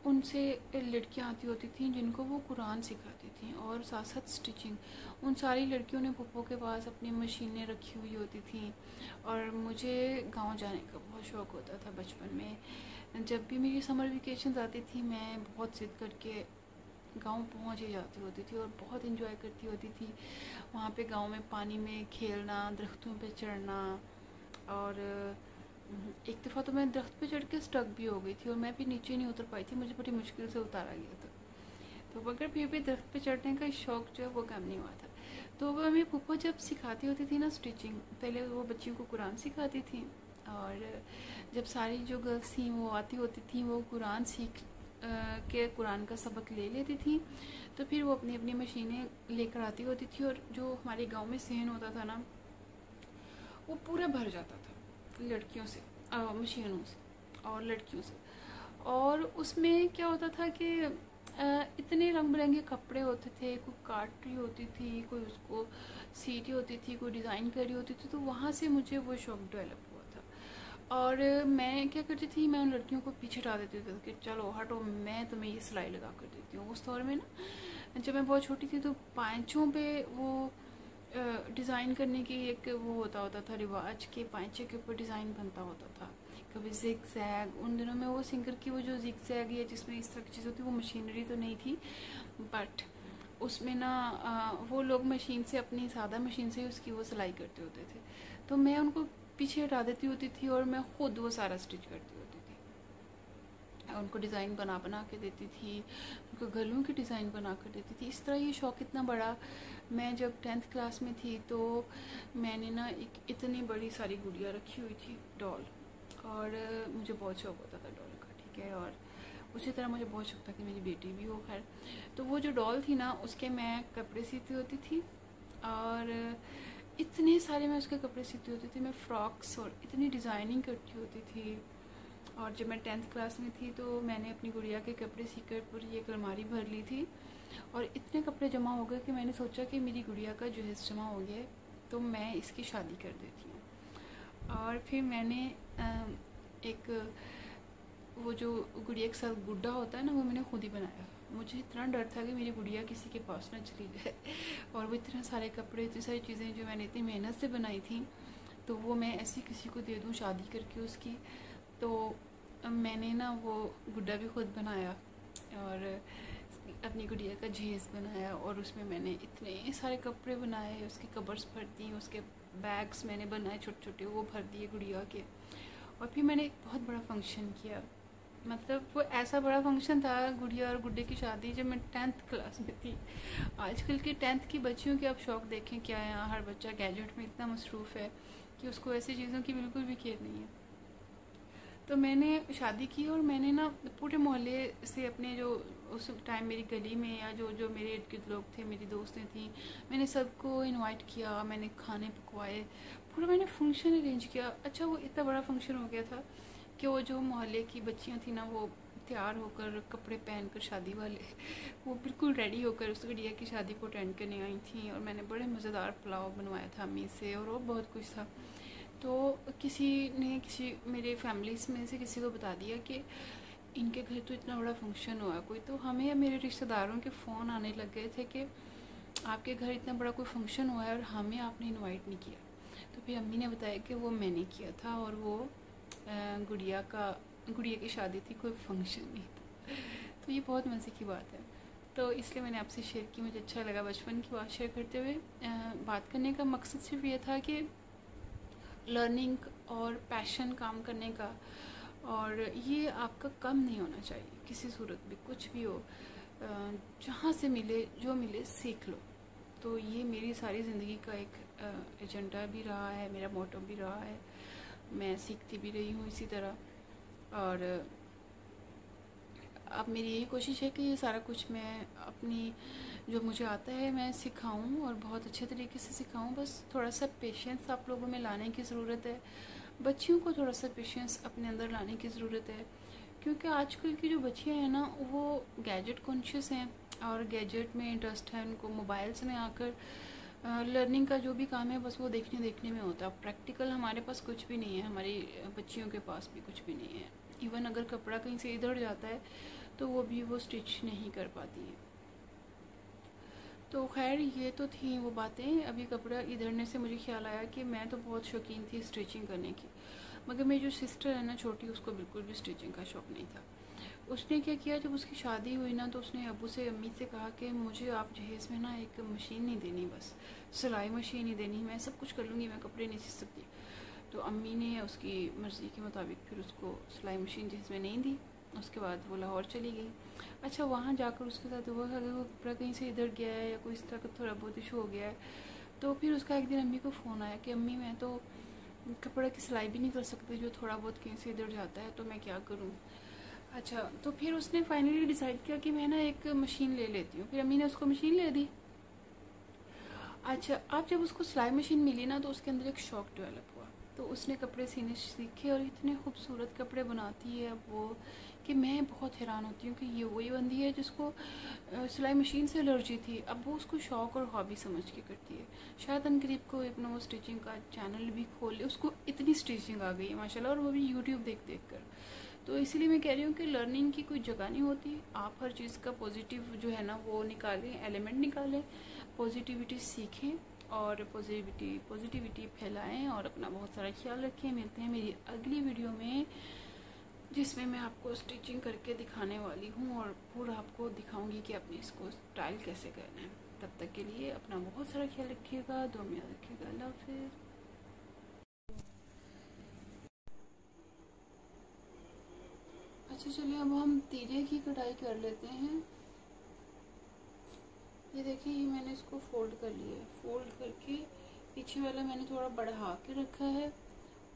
उनसे लड़कियां आती होती थी जिनको वो कुरान सिखाती थी और साथ साथ स्टिचिंग। उन सारी लड़कियों ने पप्पो के पास अपनी मशीनें रखी हुई होती थी और मुझे गांव जाने का बहुत शौक़ होता था बचपन में। जब भी मेरी समर वेकेशन आती थी मैं बहुत ज़िद करके गांव पहुंच ही जाती होती थी और बहुत इंजॉय करती होती थी वहाँ पे गांव में पानी में खेलना, दरख्तों पे चढ़ना। और एक दफ़ा तो मैं दरख्त पे चढ़ के स्टक भी हो गई थी और मैं भी नीचे नहीं उतर पाई थी, मुझे बड़ी मुश्किल से उतारा गया था। तो मगर फिर भी दरख्त पे चढ़ने का शौक़ जो है वो कम नहीं हुआ था। तो वो हमें फूफा जब सिखाती होती थी ना स्टिचिंग, पहले वो बच्चियों को कुरान सिखाती थी और जब सारी जो गर्ल्स थी वो आती होती थी वो कुरान सीख के कुरान का सबक ले लेती थी, तो फिर वो अपनी अपनी मशीनें लेकर आती होती थी और जो हमारे गांव में सहन होता था ना वो पूरा भर जाता था लड़कियों से, मशीनों से और लड़कियों से। और उसमें क्या होता था कि इतने रंग बिरंगे कपड़े होते थे, कोई काट रही होती थी, कोई उसको सी रही होती थी, कोई डिज़ाइन कर रही होती थी, तो वहाँ से मुझे वो शौक़ डेवलप हुआ था। और मैं क्या करती थी, मैं उन लड़कियों को पीछे हटा देती थी कि चलो हटो, मैं तुम्हें ये सिलाई लगा कर देती हूँ। उस दौर में ना जब मैं बहुत छोटी थी तो पाँचों पे वो डिज़ाइन करने की एक वो होता था रिवाज के पाँचे के ऊपर डिज़ाइन बनता होता था, कभी जिग जैग। उन दिनों में वो सिंगर की वो जो जिग जैग या जिसमें इस तरह की चीज़ होती है वो मशीनरी तो नहीं थी, बट उसमें ना वो लोग मशीन से अपनी सादा मशीन से उसकी वो सिलाई करते होते थे। तो मैं उनको पीछे हटा देती होती थी और मैं खुद वो सारा स्टिच करती होती थी। उनको डिज़ाइन बना के देती थी, उनको गलों की डिज़ाइन बना कर देती थी। इस तरह ये शौक़ इतना बड़ा, मैं जब 10th क्लास में थी तो मैंने ना एक इतनी बड़ी सारी गुड़िया रखी हुई थी, डॉल, और मुझे बहुत शौक़ होता था डॉल का, ठीक है। और उसी तरह मुझे बहुत शौक़ था कि मेरी बेटी भी हो। खैर, तो वो जो डॉल थी ना, उसके मैं कपड़े सीती होती थी और इतने सारे मैं उसके कपड़े सीती होती थी। मैं फ्रॉक्स और इतनी डिज़ाइनिंग करती होती थी। और जब मैं 10th क्लास में थी तो मैंने अपनी गुड़िया के कपड़े सीकर पूरी एक अलमारी भर ली थी और इतने कपड़े जमा हो गए कि मैंने सोचा कि मेरी गुड़िया का जहेज़ जमा हो गया है तो मैं इसकी शादी कर देती हूँ। और फिर मैंने एक वो जो गुड़िया के साथ गुड्डा होता है ना, वो मैंने खुद ही बनाया। मुझे इतना डर था कि मेरी गुड़िया किसी के पास ना चली जाए और वो इतने सारे कपड़े, इतनी सारी चीज़ें जो मैंने इतनी मेहनत से बनाई थी, तो वो मैं ऐसी किसी को दे दूँ शादी करके उसकी। तो मैंने ना वो गुड्डा भी खुद बनाया और अपनी गुड़िया का जहेज़ बनाया और उसमें मैंने इतने सारे कपड़े बनाए, उसकी कवर्स भर दी, उसके बैग्स मैंने बनाए छोटे छोटे, वो भर दिए गुड़िया के। और फिर मैंने एक बहुत बड़ा फंक्शन किया, मतलब वो ऐसा बड़ा फंक्शन था गुड़िया और गुड्डे की शादी, जब मैं 10th क्लास में थी। आजकल की 10th की बच्चियों के आप शौक़ देखें क्या है, यहाँ हर बच्चा गैजेट में इतना मसरूफ़ है कि उसको ऐसी चीज़ों की बिल्कुल भी केयर नहीं है। तो मैंने शादी की और मैंने ना पूरे मोहल्ले से अपने जो उस टाइम मेरी गली में या जो जो मेरे इर्द गिर्द लोग थे, मेरी दोस्तें थीं, मैंने सबको इनवाइट किया, मैंने खाने पकवाए, पूरा मैंने फंक्शन अरेंज किया। अच्छा, वो इतना बड़ा फंक्शन हो गया था कि वो जो मोहल्ले की बच्चियां थी ना, वो तैयार होकर कपड़े पहनकर शादी वाले, वो बिल्कुल रेडी होकर उस गुड़िया की शादी को अटेंड करने आई थी। और मैंने बड़े मज़ेदार पुलाव बनवाया था अम्मी से और वो बहुत कुछ था। तो किसी मेरे फैमिलीज़ में से किसी को बता दिया कि इनके घर तो इतना बड़ा फंक्शन हुआ कोई, तो हमें या मेरे रिश्तेदारों के फ़ोन आने लग गए थे कि आपके घर इतना बड़ा कोई फंक्शन हुआ है और हमें आपने इनवाइट नहीं किया। तो फिर अम्मी ने बताया कि वो मैंने किया था और वो गुड़िया की शादी थी, कोई फंक्शन नहीं था। तो ये बहुत मज़े की बात है, तो इसलिए मैंने आपसे शेयर की। मुझे अच्छा लगा बचपन की बात शेयर करते हुए। बात करने का मकसद सिर्फ ये था कि लर्निंग और पैशन काम करने का, और ये आपका कम नहीं होना चाहिए किसी सूरत में, कुछ भी हो, जहाँ से मिले जो मिले सीख लो। तो ये मेरी सारी ज़िंदगी का एक एजेंडा भी रहा है, मेरा मोटो भी रहा है, मैं सीखती भी रही हूँ इसी तरह। और अब मेरी यही कोशिश है कि ये सारा कुछ मैं अपनी जो मुझे आता है मैं सिखाऊं और बहुत अच्छे तरीके से सिखाऊं। बस थोड़ा सा पेशेंस आप लोगों में लाने की ज़रूरत है, बच्चियों को थोड़ा सा पेशेंस अपने अंदर लाने की ज़रूरत है, क्योंकि आजकल की जो बच्चियां हैं ना, वो गैजेट कॉन्शियस हैं और गैजेट में इंटरेस्ट है उनको। मोबाइल्स में आकर लर्निंग का जो भी काम है बस वो देखने में होता है। प्रैक्टिकल हमारे पास कुछ भी नहीं है, हमारी बच्चियों के पास भी कुछ भी नहीं है। इवन अगर कपड़ा कहीं से इधर जाता है तो वो भी वो स्टिच नहीं कर पाती है। तो खैर, ये तो थी वो बातें। अभी कपड़ा इधरने से मुझे ख्याल आया कि मैं तो बहुत शौकीन थी स्टिचिंग करने की, मगर मेरी जो सिस्टर है ना छोटी, उसको बिल्कुल भी स्टिचिंग का शौक़ नहीं था। उसने क्या किया, जब उसकी शादी हुई ना, तो उसने अब्बू से अम्मी से कहा कि मुझे आप जहेज़ में ना एक मशीन नहीं देनी, बस सिलाई मशीन ही देनी, मैं सब कुछ कर लूँगी, मैं कपड़े नहीं सी सकती। तो अम्मी ने उसकी मर्ज़ी के मुताबिक फिर उसको सिलाई मशीन जहेज़ में नहीं दी। उसके बाद वो लाहौर चली गई। अच्छा, वहाँ जाकर उसके साथ हुआ अगर वो कपड़ा कहीं से इधर गया है या कोई इस तरह का थोड़ा बहुत इशू हो गया है, तो फिर उसका एक दिन अम्मी को फ़ोन आया कि अम्मी, मैं तो कपड़ा की सिलाई भी नहीं कर सकती, जो थोड़ा बहुत कहीं से इधर जाता है, तो मैं क्या करूँ। अच्छा, तो फिर उसने फाइनली डिसाइड किया कि मैं ना एक मशीन ले लेती हूँ। फिर अम्मी ने उसको मशीन ले दी। अच्छा, अब जब उसको सिलाई मशीन मिली ना, तो उसके अंदर एक शौक़ डेवलप हुआ। तो उसने कपड़े सीने सीखे और इतने खूबसूरत कपड़े बनाती है अब वो कि मैं बहुत हैरान होती हूँ कि ये वही बंदी है जिसको सिलाई मशीन से एलर्जी थी, अब वो उसको शौक़ और हॉबी समझ के करती है। शायद अनकरीब को अपना वो स्टिचिंग का चैनल भी खोल ले, उसको इतनी स्टिचिंग आ गई है माशाल्लाह, और वो भी यूट्यूब देख कर। तो इसीलिए मैं कह रही हूँ कि लर्निंग की कोई जगह नहीं होती। आप हर चीज़ का पॉजिटिव जो है ना वो निकालें, एलिमेंट निकालें, पॉजिटिविटी सीखें और पॉजिटिविटी फैलाएं और अपना बहुत सारा ख्याल रखें। मिलते हैं मेरी अगली वीडियो में, जिसमें मैं आपको स्टिचिंग करके दिखाने वाली हूँ और पूरा आपको दिखाऊंगी कि अपने इसको स्टाइल कैसे करना है। तब तक के लिए अपना बहुत सारा ख्याल रखिएगा, दुआ में याद रखिएगा। अल्लाह हाफिज़। अच्छा चलिए अब हम तीरे की कटाई कर लेते हैं। ये देखिए, ये मैंने इसको फोल्ड कर लिया है। फोल्ड करके पीछे वाला मैंने थोड़ा बढ़ा के रखा है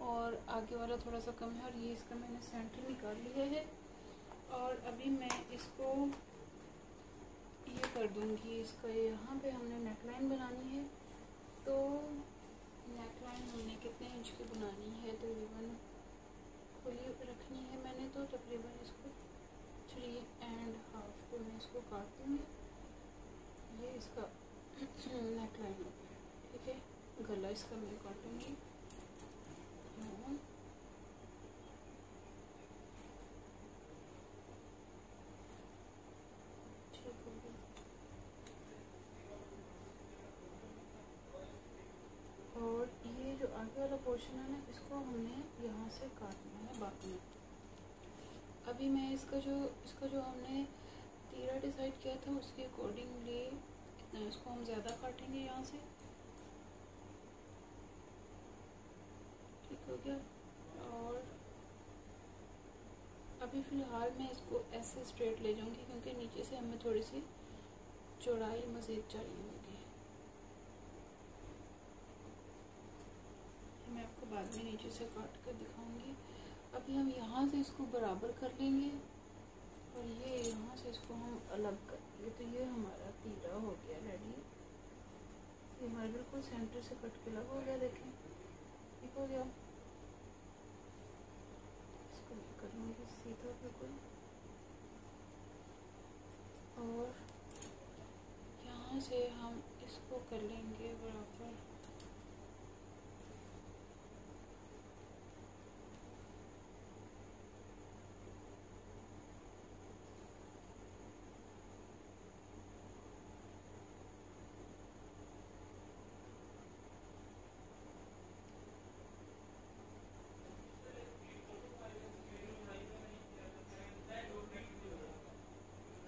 और आगे वाला थोड़ा सा कम है, और ये इसका मैंने सेंटर निकाल लिया है। और अभी मैं इसको ये कर दूंगी, इसका यहाँ पे हमने नेकलाइन बनानी है। तो नेकलाइन हमने कितने इंच की बनानी है, तकरीबन खुली रखनी है मैंने, तो तकरीबन इसको 3.5 पे मैं इसको काट दूँगी। ये इसका नेकलाइन हो गया, ठीक है। गला इसका मैं काटूँगी, ठीक हो गया। और ये जो आगे वाला पोर्शन है ना, इसको हमने यहाँ से काटना है बाकी में। अभी मैं इसका जो हमने तीरा डिसाइड किया था उसके अकॉर्डिंगली इतना इसको हम ज़्यादा काटेंगे यहाँ से, ठीक हो गया। और अभी फ़िलहाल मैं इसको ऐसे स्ट्रेट ले जाऊँगी क्योंकि नीचे से हमें थोड़ी सी चौड़ाई मज़ीद चाहिए होगी। मैं आपको बाद में नीचे से काट कर दिखाऊंगी। अभी हम यहाँ से इसको बराबर कर लेंगे और ये यहाँ से इसको हम अलग कर लेंगे। तो ये हमारा तीरा हो गया रेडी। ये हमारे बिल्कुल सेंटर से कट के अलग हो गया, देखें, ठीक हो गया। इसको मैं कर लूँगी सीधा बिल्कुल, और यहाँ से हम इसको कर लेंगे बराबर।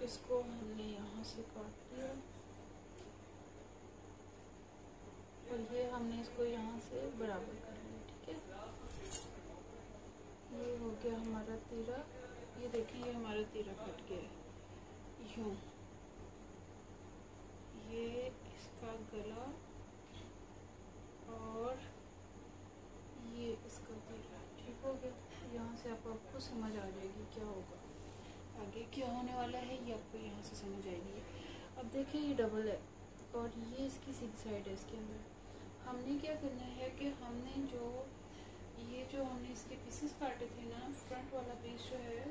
इसको हमने यहाँ से काट लिया और ये हमने इसको यहाँ से बराबर कर लिया, ठीक है। ये हो गया हमारा तीरा। ये देखिए, ये हमारा तीरा कट गया है यूँ। ये इसका गला और ये इसका तीरा, ठीक हो गया। यहाँ से आपको समझ आ जाएगी क्या होगा, आगे क्या होने वाला है, ये आपको यहाँ से समझ आएगी। अब देखिए, ये डबल है और ये इसकी सीधी साइड है। इसके अंदर हमने क्या करना है कि हमने जो हमने इसके पीसेस काटे थे ना, फ्रंट वाला पीस जो है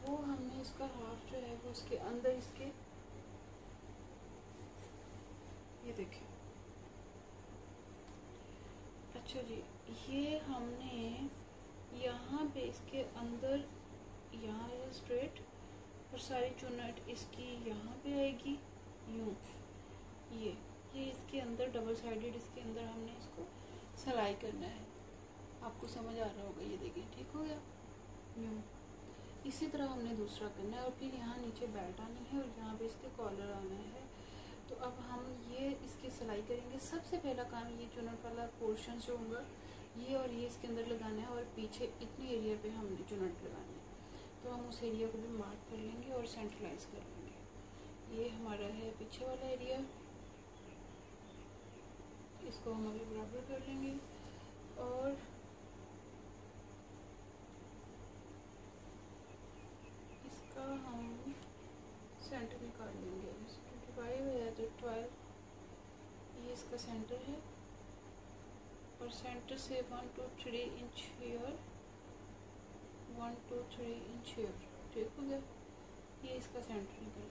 वो हमने इसका हाफ जो है वो इसके अंदर, इसके ये देखिए। अच्छा जी, ये हमने यहाँ पे इसके अंदर, यहाँ है स्ट्रेट और सारी चुन्नट इसकी यहाँ पे आएगी यूँ। ये इसके अंदर डबल साइडेड, इसके अंदर हमने इसको सिलाई करना है। आपको समझ आ रहा होगा, ये देखिए, ठीक हो गया यूँ। इसी तरह हमने दूसरा करना है और फिर यहाँ नीचे बेल्ट आनी है और यहाँ पे इसके कॉलर आना है। तो अब हम ये इसकी सिलाई करेंगे। सबसे पहला काम, ये चुन्नट वाला पोर्शन जो होगा ये और ये इसके अंदर लगाना है और पीछे इतने एरिया पे हमने चुन्नट लगानी है। तो हम उस एरिया को भी मार्क कर लेंगे और सेंट्रलाइज कर लेंगे। ये हमारा है पीछे वाला एरिया, इसको हम अभी बराबर कर लेंगे और इसका हम सेंटर निकाल लेंगे। 25 है तो 12, ये इसका सेंटर है और सेंटर से 1 2 3 इंच हियर, 1 2 3 इंच हियर, ठीक हो गया। ये इसका सेंटर निकल गया।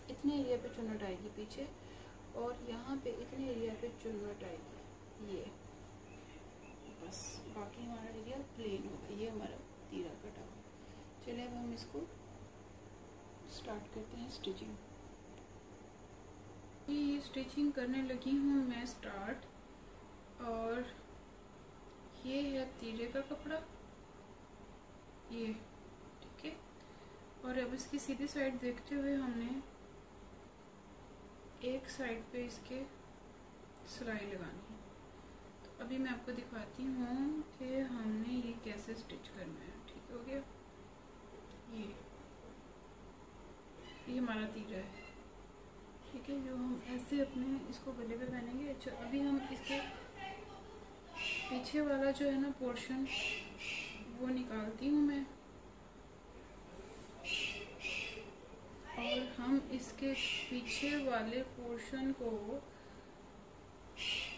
इतने एरिया पे चुन्नट आएगी पीछे और यहाँ पे इतने एरिया पे चुन्नट आएगी, ये बस। बाकी हमारा एरिया प्लेन होगा। ये हमारा तीरा कटा हुआ। चलिए अब हम इसको स्टार्ट करते हैं स्टिचिंग। ये स्टिचिंग करने लगी हूँ मैं स्टार्ट। और ये है तीरे का कपड़ा, ये, ठीक है। और अब इसकी सीधी साइड देखते हुए हमने एक साइड पे इसके सिलाई लगानी है। तो अभी मैं आपको दिखाती हूँ कि हमने ये कैसे स्टिच करना है। हो गया। ये हमारा तीरा है, ठीक है, जो हम ऐसे अपने इसको गले पे पहनेंगे। अच्छा, अभी हम इसके पीछे वाला जो है ना पोर्शन वो निकालती हूँ मैं, और हम इसके पीछे वाले पोर्शन को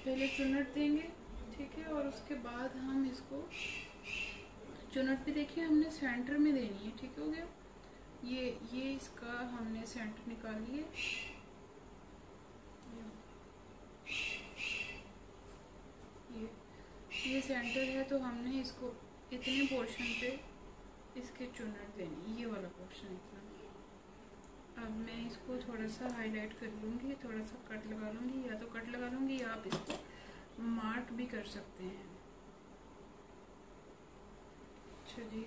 पहले चुनट देंगे, ठीक है, और उसके बाद हम इसको चुनट भी देखिए हमने सेंटर में देनी है, ठीक हो गया। ये इसका हमने सेंटर निकाल लिए, ये सेंटर है, तो हमने इसको इतने पोर्शन पे इसके चुनट देनी, ये वाला पोर्शन इतना। अब मैं इसको थोड़ा सा हाईलाइट कर लूँगी, थोड़ा सा कट लगा लूँगी, या तो कट लगा लूँगी या आप इसको मार्क भी कर सकते हैं। अच्छा जी,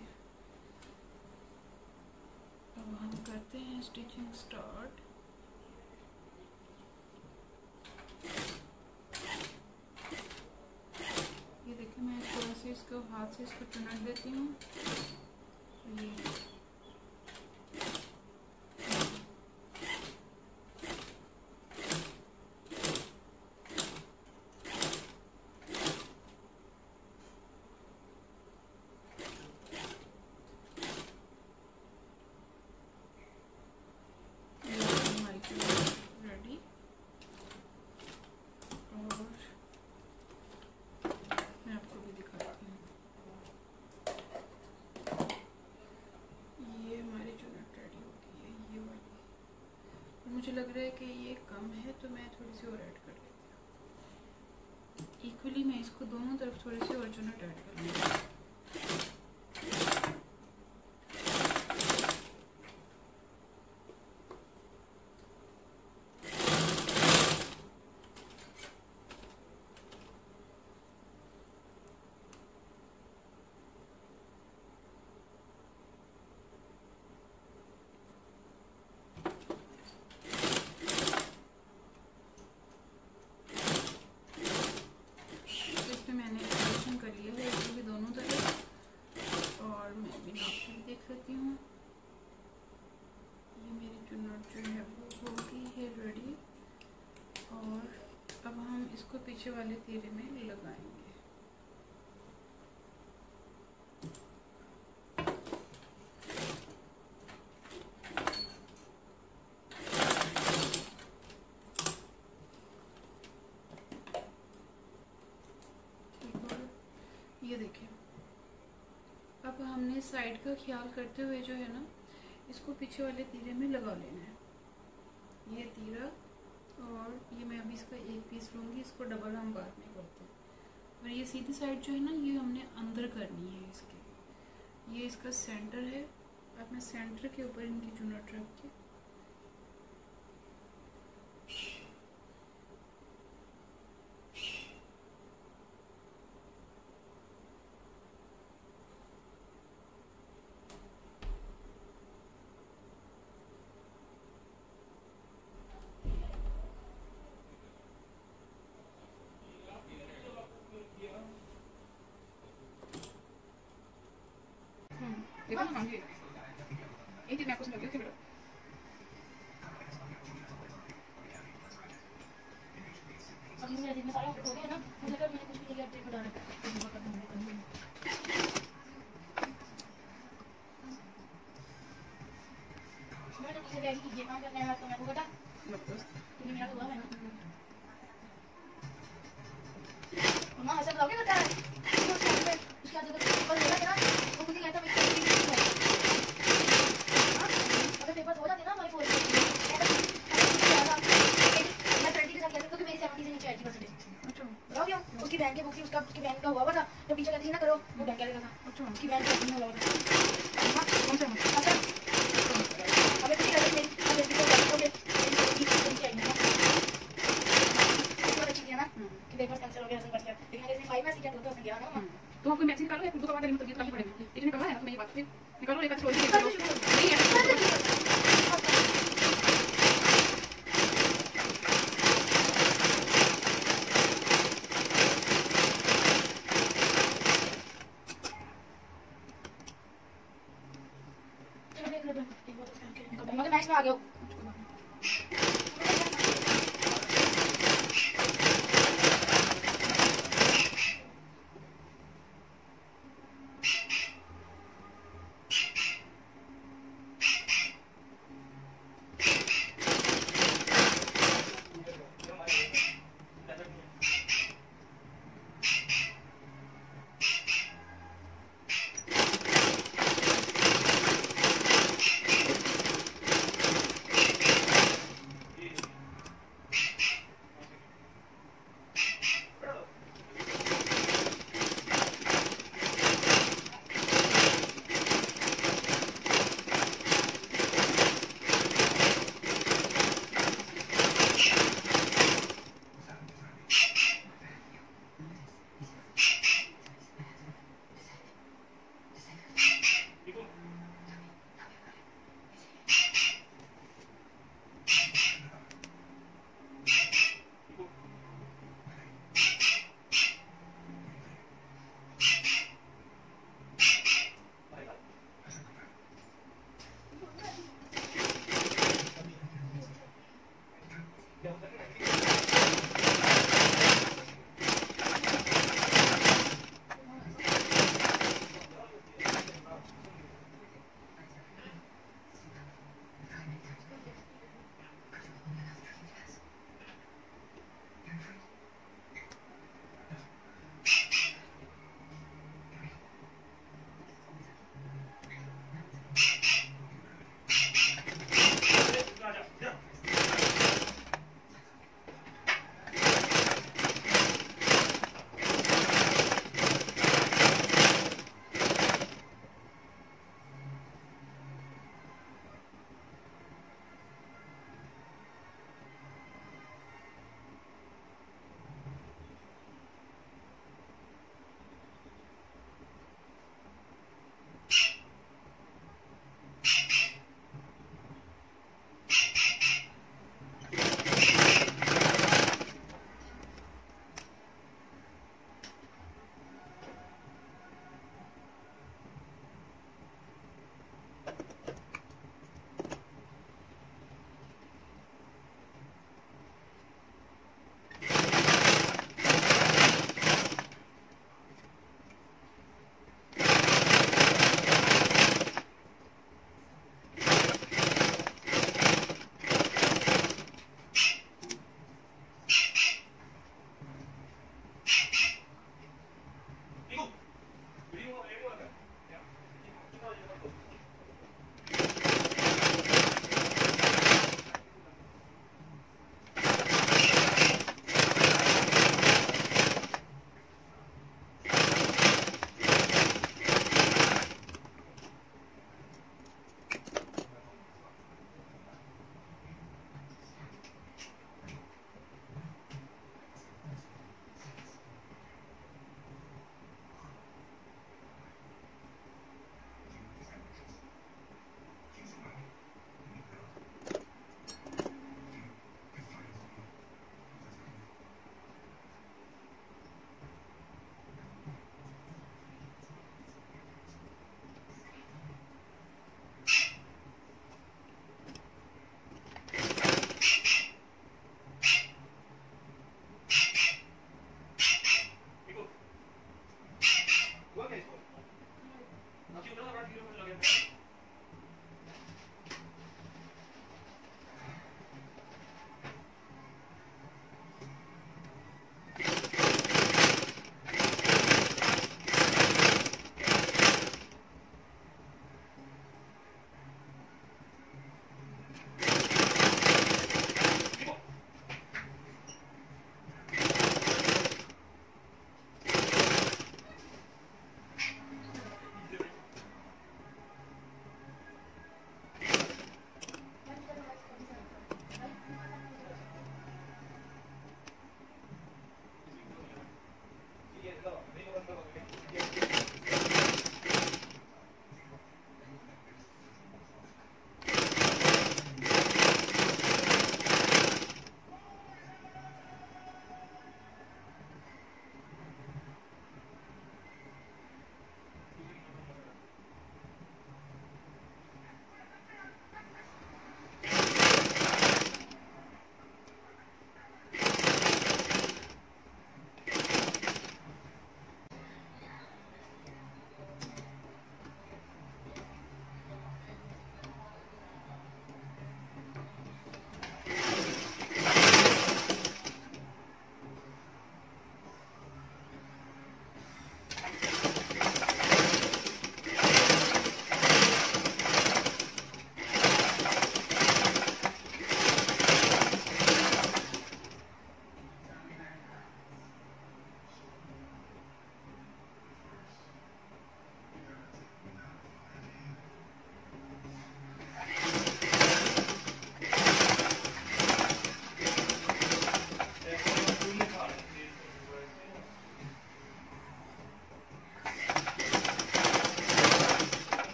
अब हम करते हैं स्टिचिंग स्टार्ट। ये देखिए, मैं थोड़ा सा इसको हाथ से इसको चुनट देती हूँ। ये रेडी, और मैं आपको भी दिखाती हूँ। ये हमारी चुनट रेडी हो गई है, ये वाली। मुझे लग रहा है कि ये कम है, तो मैं थोड़ी सी और ऐड कर लेती हूँ। इक्वली मैं इसको दोनों तरफ थोड़ी सी और चुनट ऐड कर लूँगी। इसको पीछे वाले तीरे में लगाएंगे। ठीक है, ये देखिए, अब हमने साइड का ख्याल करते हुए जो है ना, इसको पीछे वाले तीरे में लगा लेना है। ये तीरा, और ये मैं अभी इसका एक पीस लूँगी, इसको डबल हम बाद में करते हैं। और ये सीधी साइड जो है ना, ये हमने अंदर करनी है इसके। ये इसका सेंटर है, अब मैं सेंटर के ऊपर इनकी चुनट रख के देखो ना, ये चीज मैं आपको समझाती हूँ। अब मुझे में सारा हो गया ना, मुझे लगा मैंने कुछ भी नहीं अपडेट डाला मैंने मुझे लगा कि ये काम करने आया तो मैं को बता क्योंकि मेरा हुआ है ना मां सब लोगे बता उसका जो पेपर हो गया ना, वो मुझे कहता मैं अगर पेपर हो जाते ना हमारे 4 मैं 30 के साथ कहते क्योंकि मेरी 70 से नीचे आई थी परसेंटेज। अच्छा, बताओ क्यों? उसकी बहन के बुक थी, उसकी बहन का हुआ था, तो टीचर कहती थी ना करो, वो बहन कह देता था। अच्छा, उसकी बहन का नहीं हुआ था। कौन सा? अच्छा, अबे ठीक है, मेरी ओके पेपर कैंसिल हो गया हसन करके, लेकिन अगर इसमें 5 में सीखा तो गया ना। तो आपको मैच निकालो या फिर 2 का बाद में तबीयत काफी पड़ेगा। टीचर ने कहा है ना, तो मैं ये बात फिर निकालो, एक स्टोरी निकालो नहीं है। मैच में आ गया।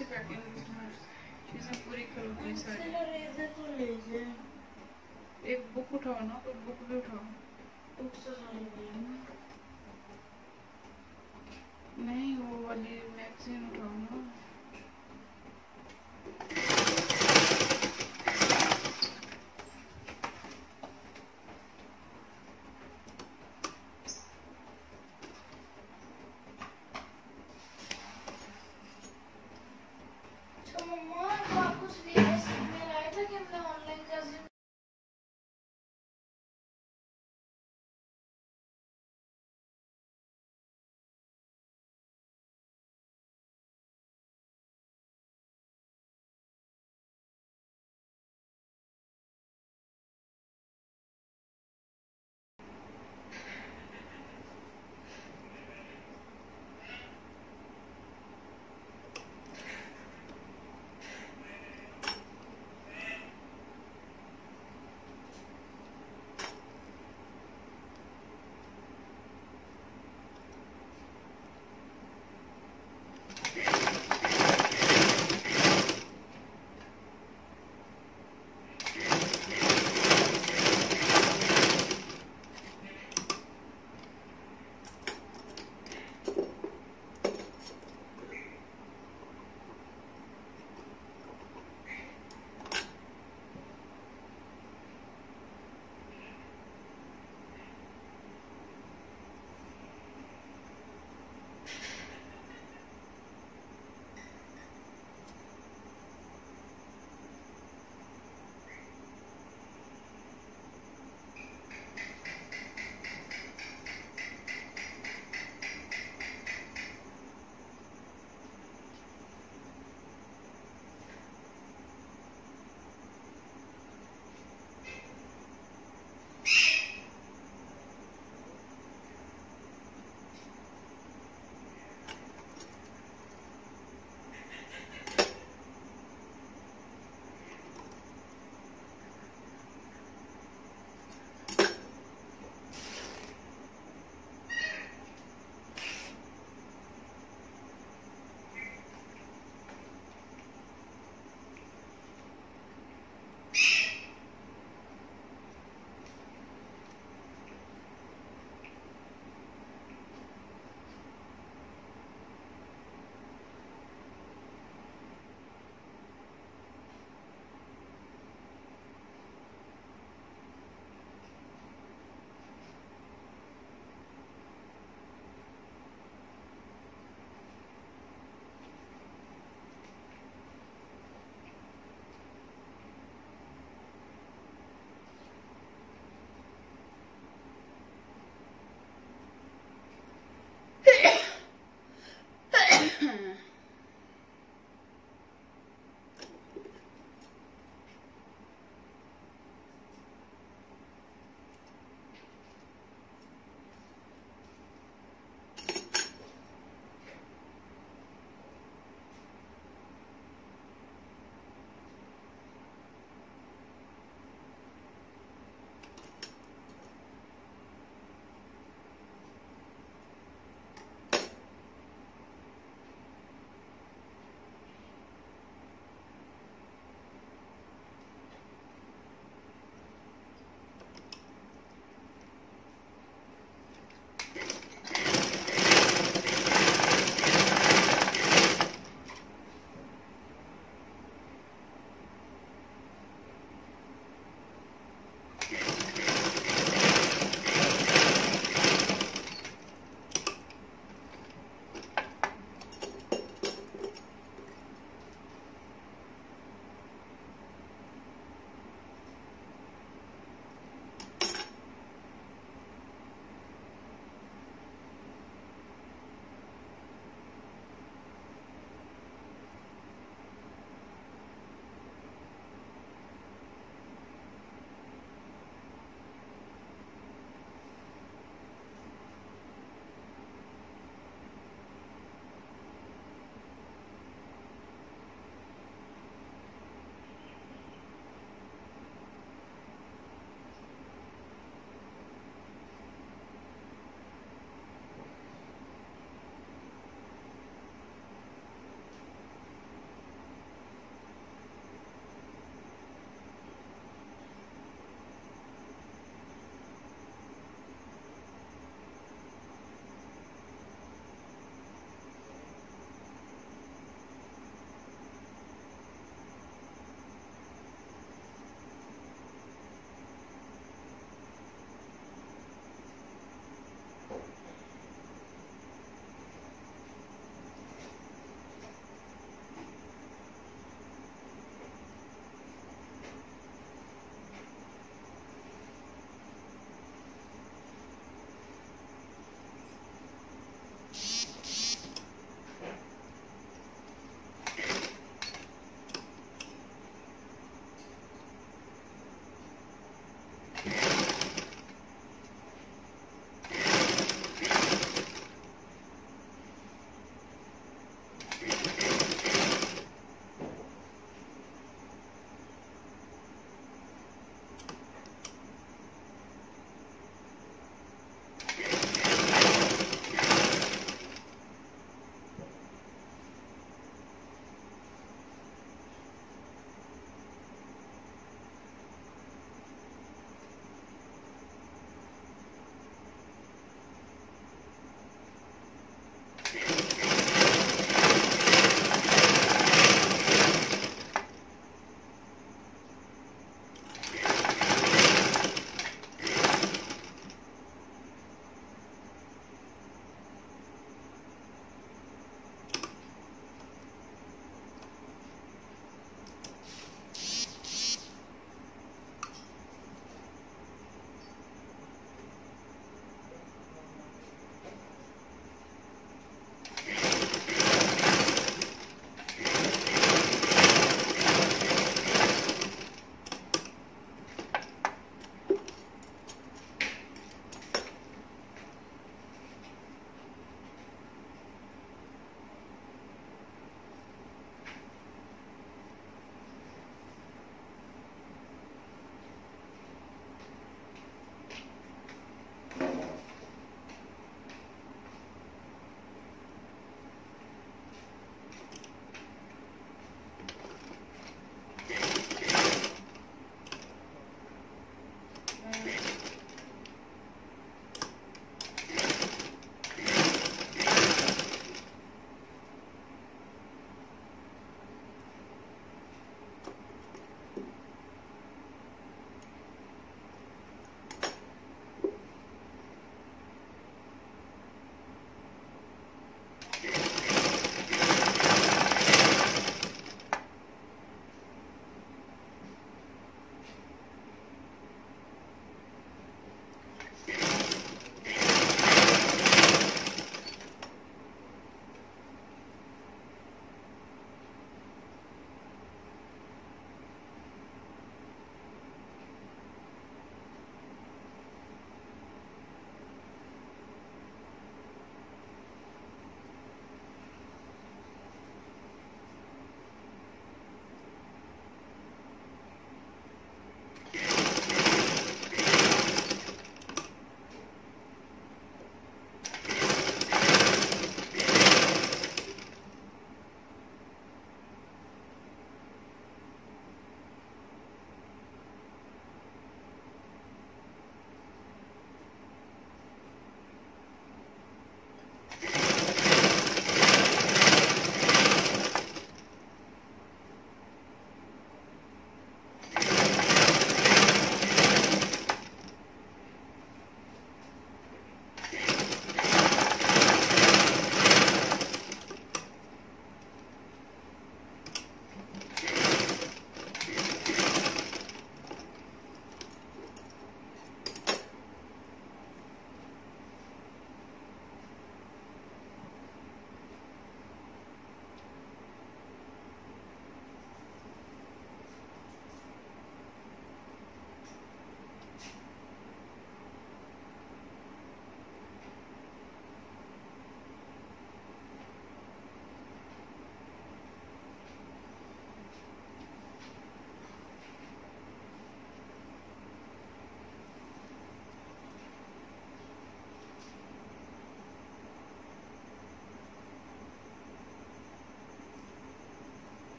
से पैकिंग चीजें पूरी करो अपनी सारी। एक बुक उठाओ ना, तो बुक भी उठाओ। नहीं, वो वाली मैगजीन उठाओ ना।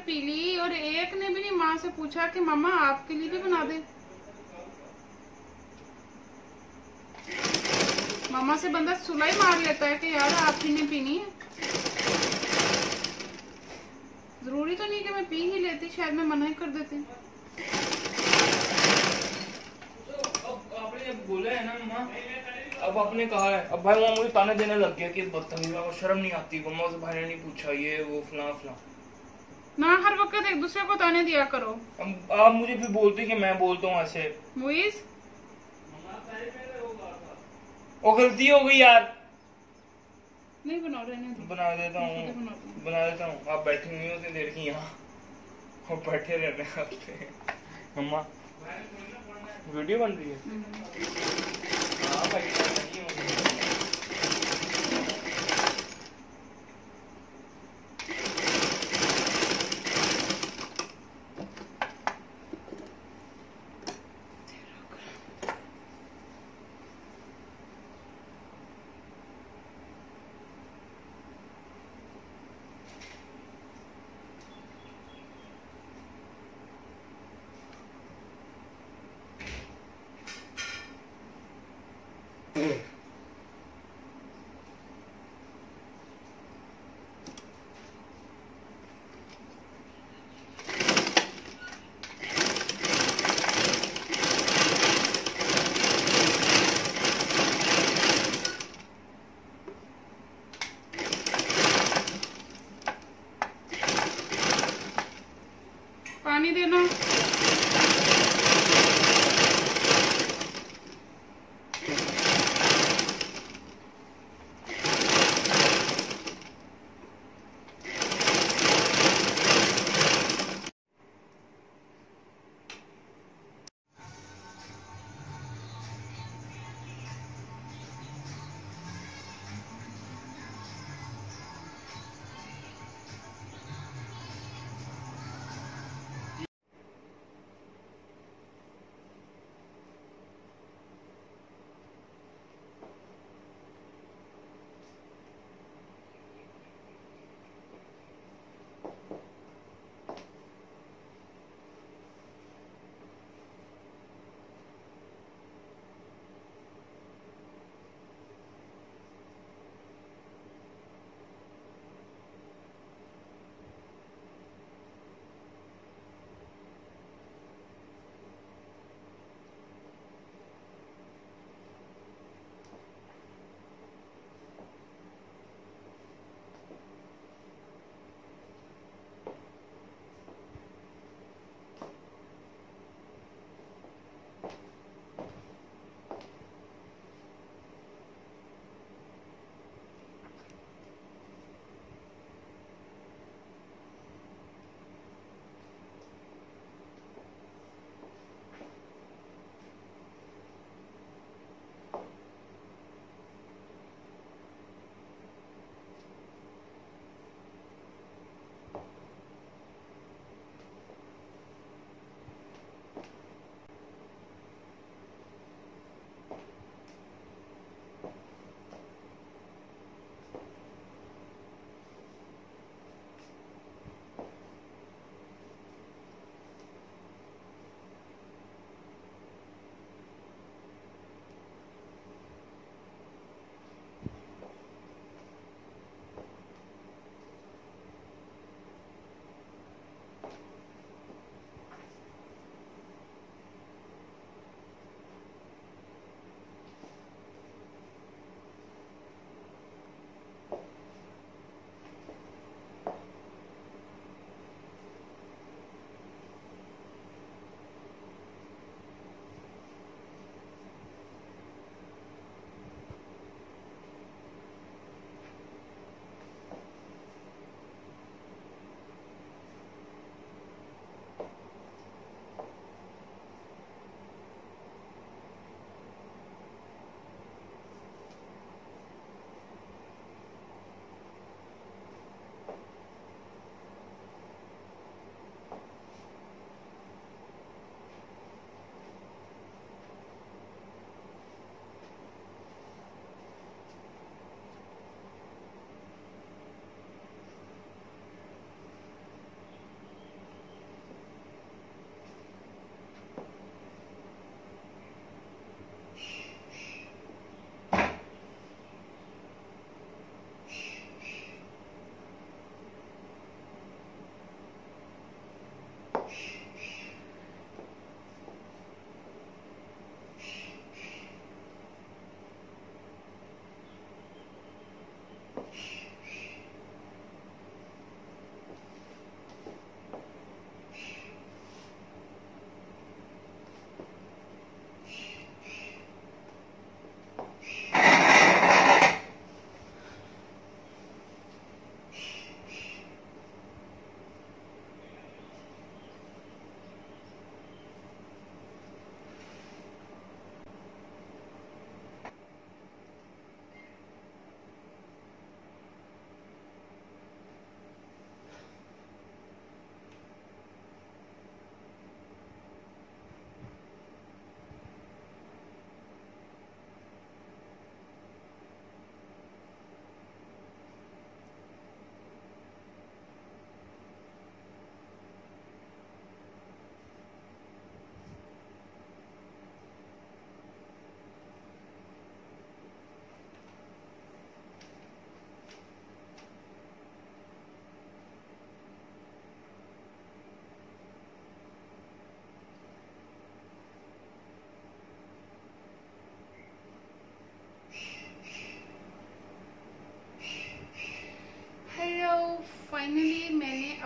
पी ली और एक ने भी नहीं माँ से पूछा कि मामा आपके लिए भी बना दे। मामा से बंदा सुलाई मार लेता है कि यार आप ही ने पीनी है। जरूरी तो नहीं कि मैं पी ही लेती, शायद मैं मना ही कर देती। अब आपने जब बोला है ना मम्मा, अब आपने कहा है, अब भाई वहाँ मुझे ताने देने लग गया कि बदतमीज है, शर्म नहीं आती, मम्मा से भाई ने नहीं पूछा ये वो फला फला। ना हर वक्त एक दूसरे को ताने दिया करो। अब आप मुझे फिर बोलते कि मैं बोलता हूँ ऐसे। मुइज वो गलती हो गई यार। नहीं बना रहे हैं, बना देता हूँ। आप बैठे नहीं होते देर की यहाँ, वो बैठे रहते हैं आपसे। मम्मा वीडियो बन रही है। हाँ बैठे नहीं होंगे। पानी देना।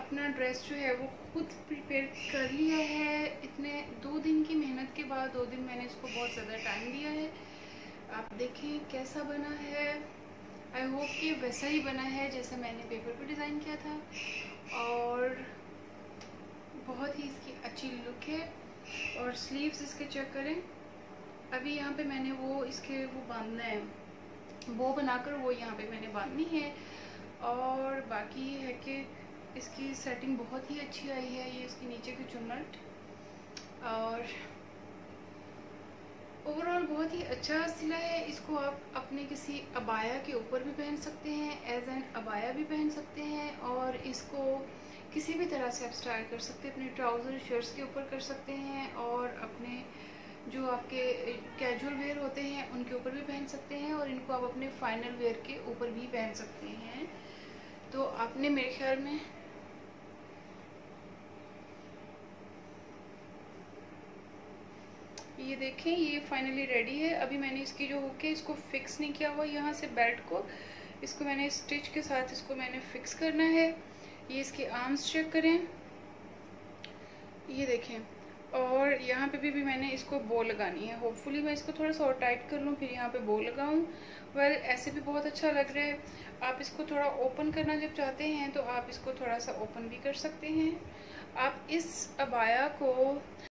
अपना ड्रेस जो है वो खुद प्रिपेयर कर लिया है। इतने 2 दिन की मेहनत के बाद 2 दिन मैंने इसको बहुत ज़्यादा टाइम दिया है। आप देखें कैसा बना है। आई होप कि वैसा ही बना है जैसा मैंने पेपर पे डिज़ाइन किया था, और बहुत ही इसकी अच्छी लुक है। और स्लीव्स इसके चेक करें। अभी यहाँ पे मैंने वो इसके वो बांधना है, वो बनाकर वो यहाँ पे मैंने बांधनी है। और बाकी है कि इसकी सेटिंग बहुत ही अच्छी आई है। ये इसके नीचे की चुन्नट, और ओवरऑल बहुत ही अच्छा सिला है। इसको आप अपने किसी अबाया के ऊपर भी पहन सकते हैं, एज एन अबाया भी पहन सकते हैं, और इसको किसी भी तरह से आप स्टाइल कर सकते हैं। अपने ट्राउज़र शर्ट्स के ऊपर कर सकते हैं, और अपने जो आपके कैजुअल वेयर होते हैं उनके ऊपर भी पहन सकते हैं, और इनको आप अपने फाइनल वेयर के ऊपर भी पहन सकते हैं। तो आपने मेरे ख्याल में ये देखें, ये फाइनली रेडी है। अभी मैंने इसकी जो हुक है इसको फिक्स नहीं किया हुआ, यहाँ से बेल्ट को इसको मैंने स्टिच के साथ इसको मैंने फिक्स करना है। ये इसके आर्म्स चेक करें, ये देखें, और यहाँ पे भी मैंने इसको बो लगानी है। होपफुली मैं इसको थोड़ा सा और टाइट कर लूँ फिर यहाँ पे बो लगाऊँ। वेल ऐसे भी बहुत अच्छा लग रहा है। आप इसको थोड़ा ओपन करना जब चाहते हैं तो आप इसको थोड़ा सा ओपन भी कर सकते हैं। आप इस अबाया को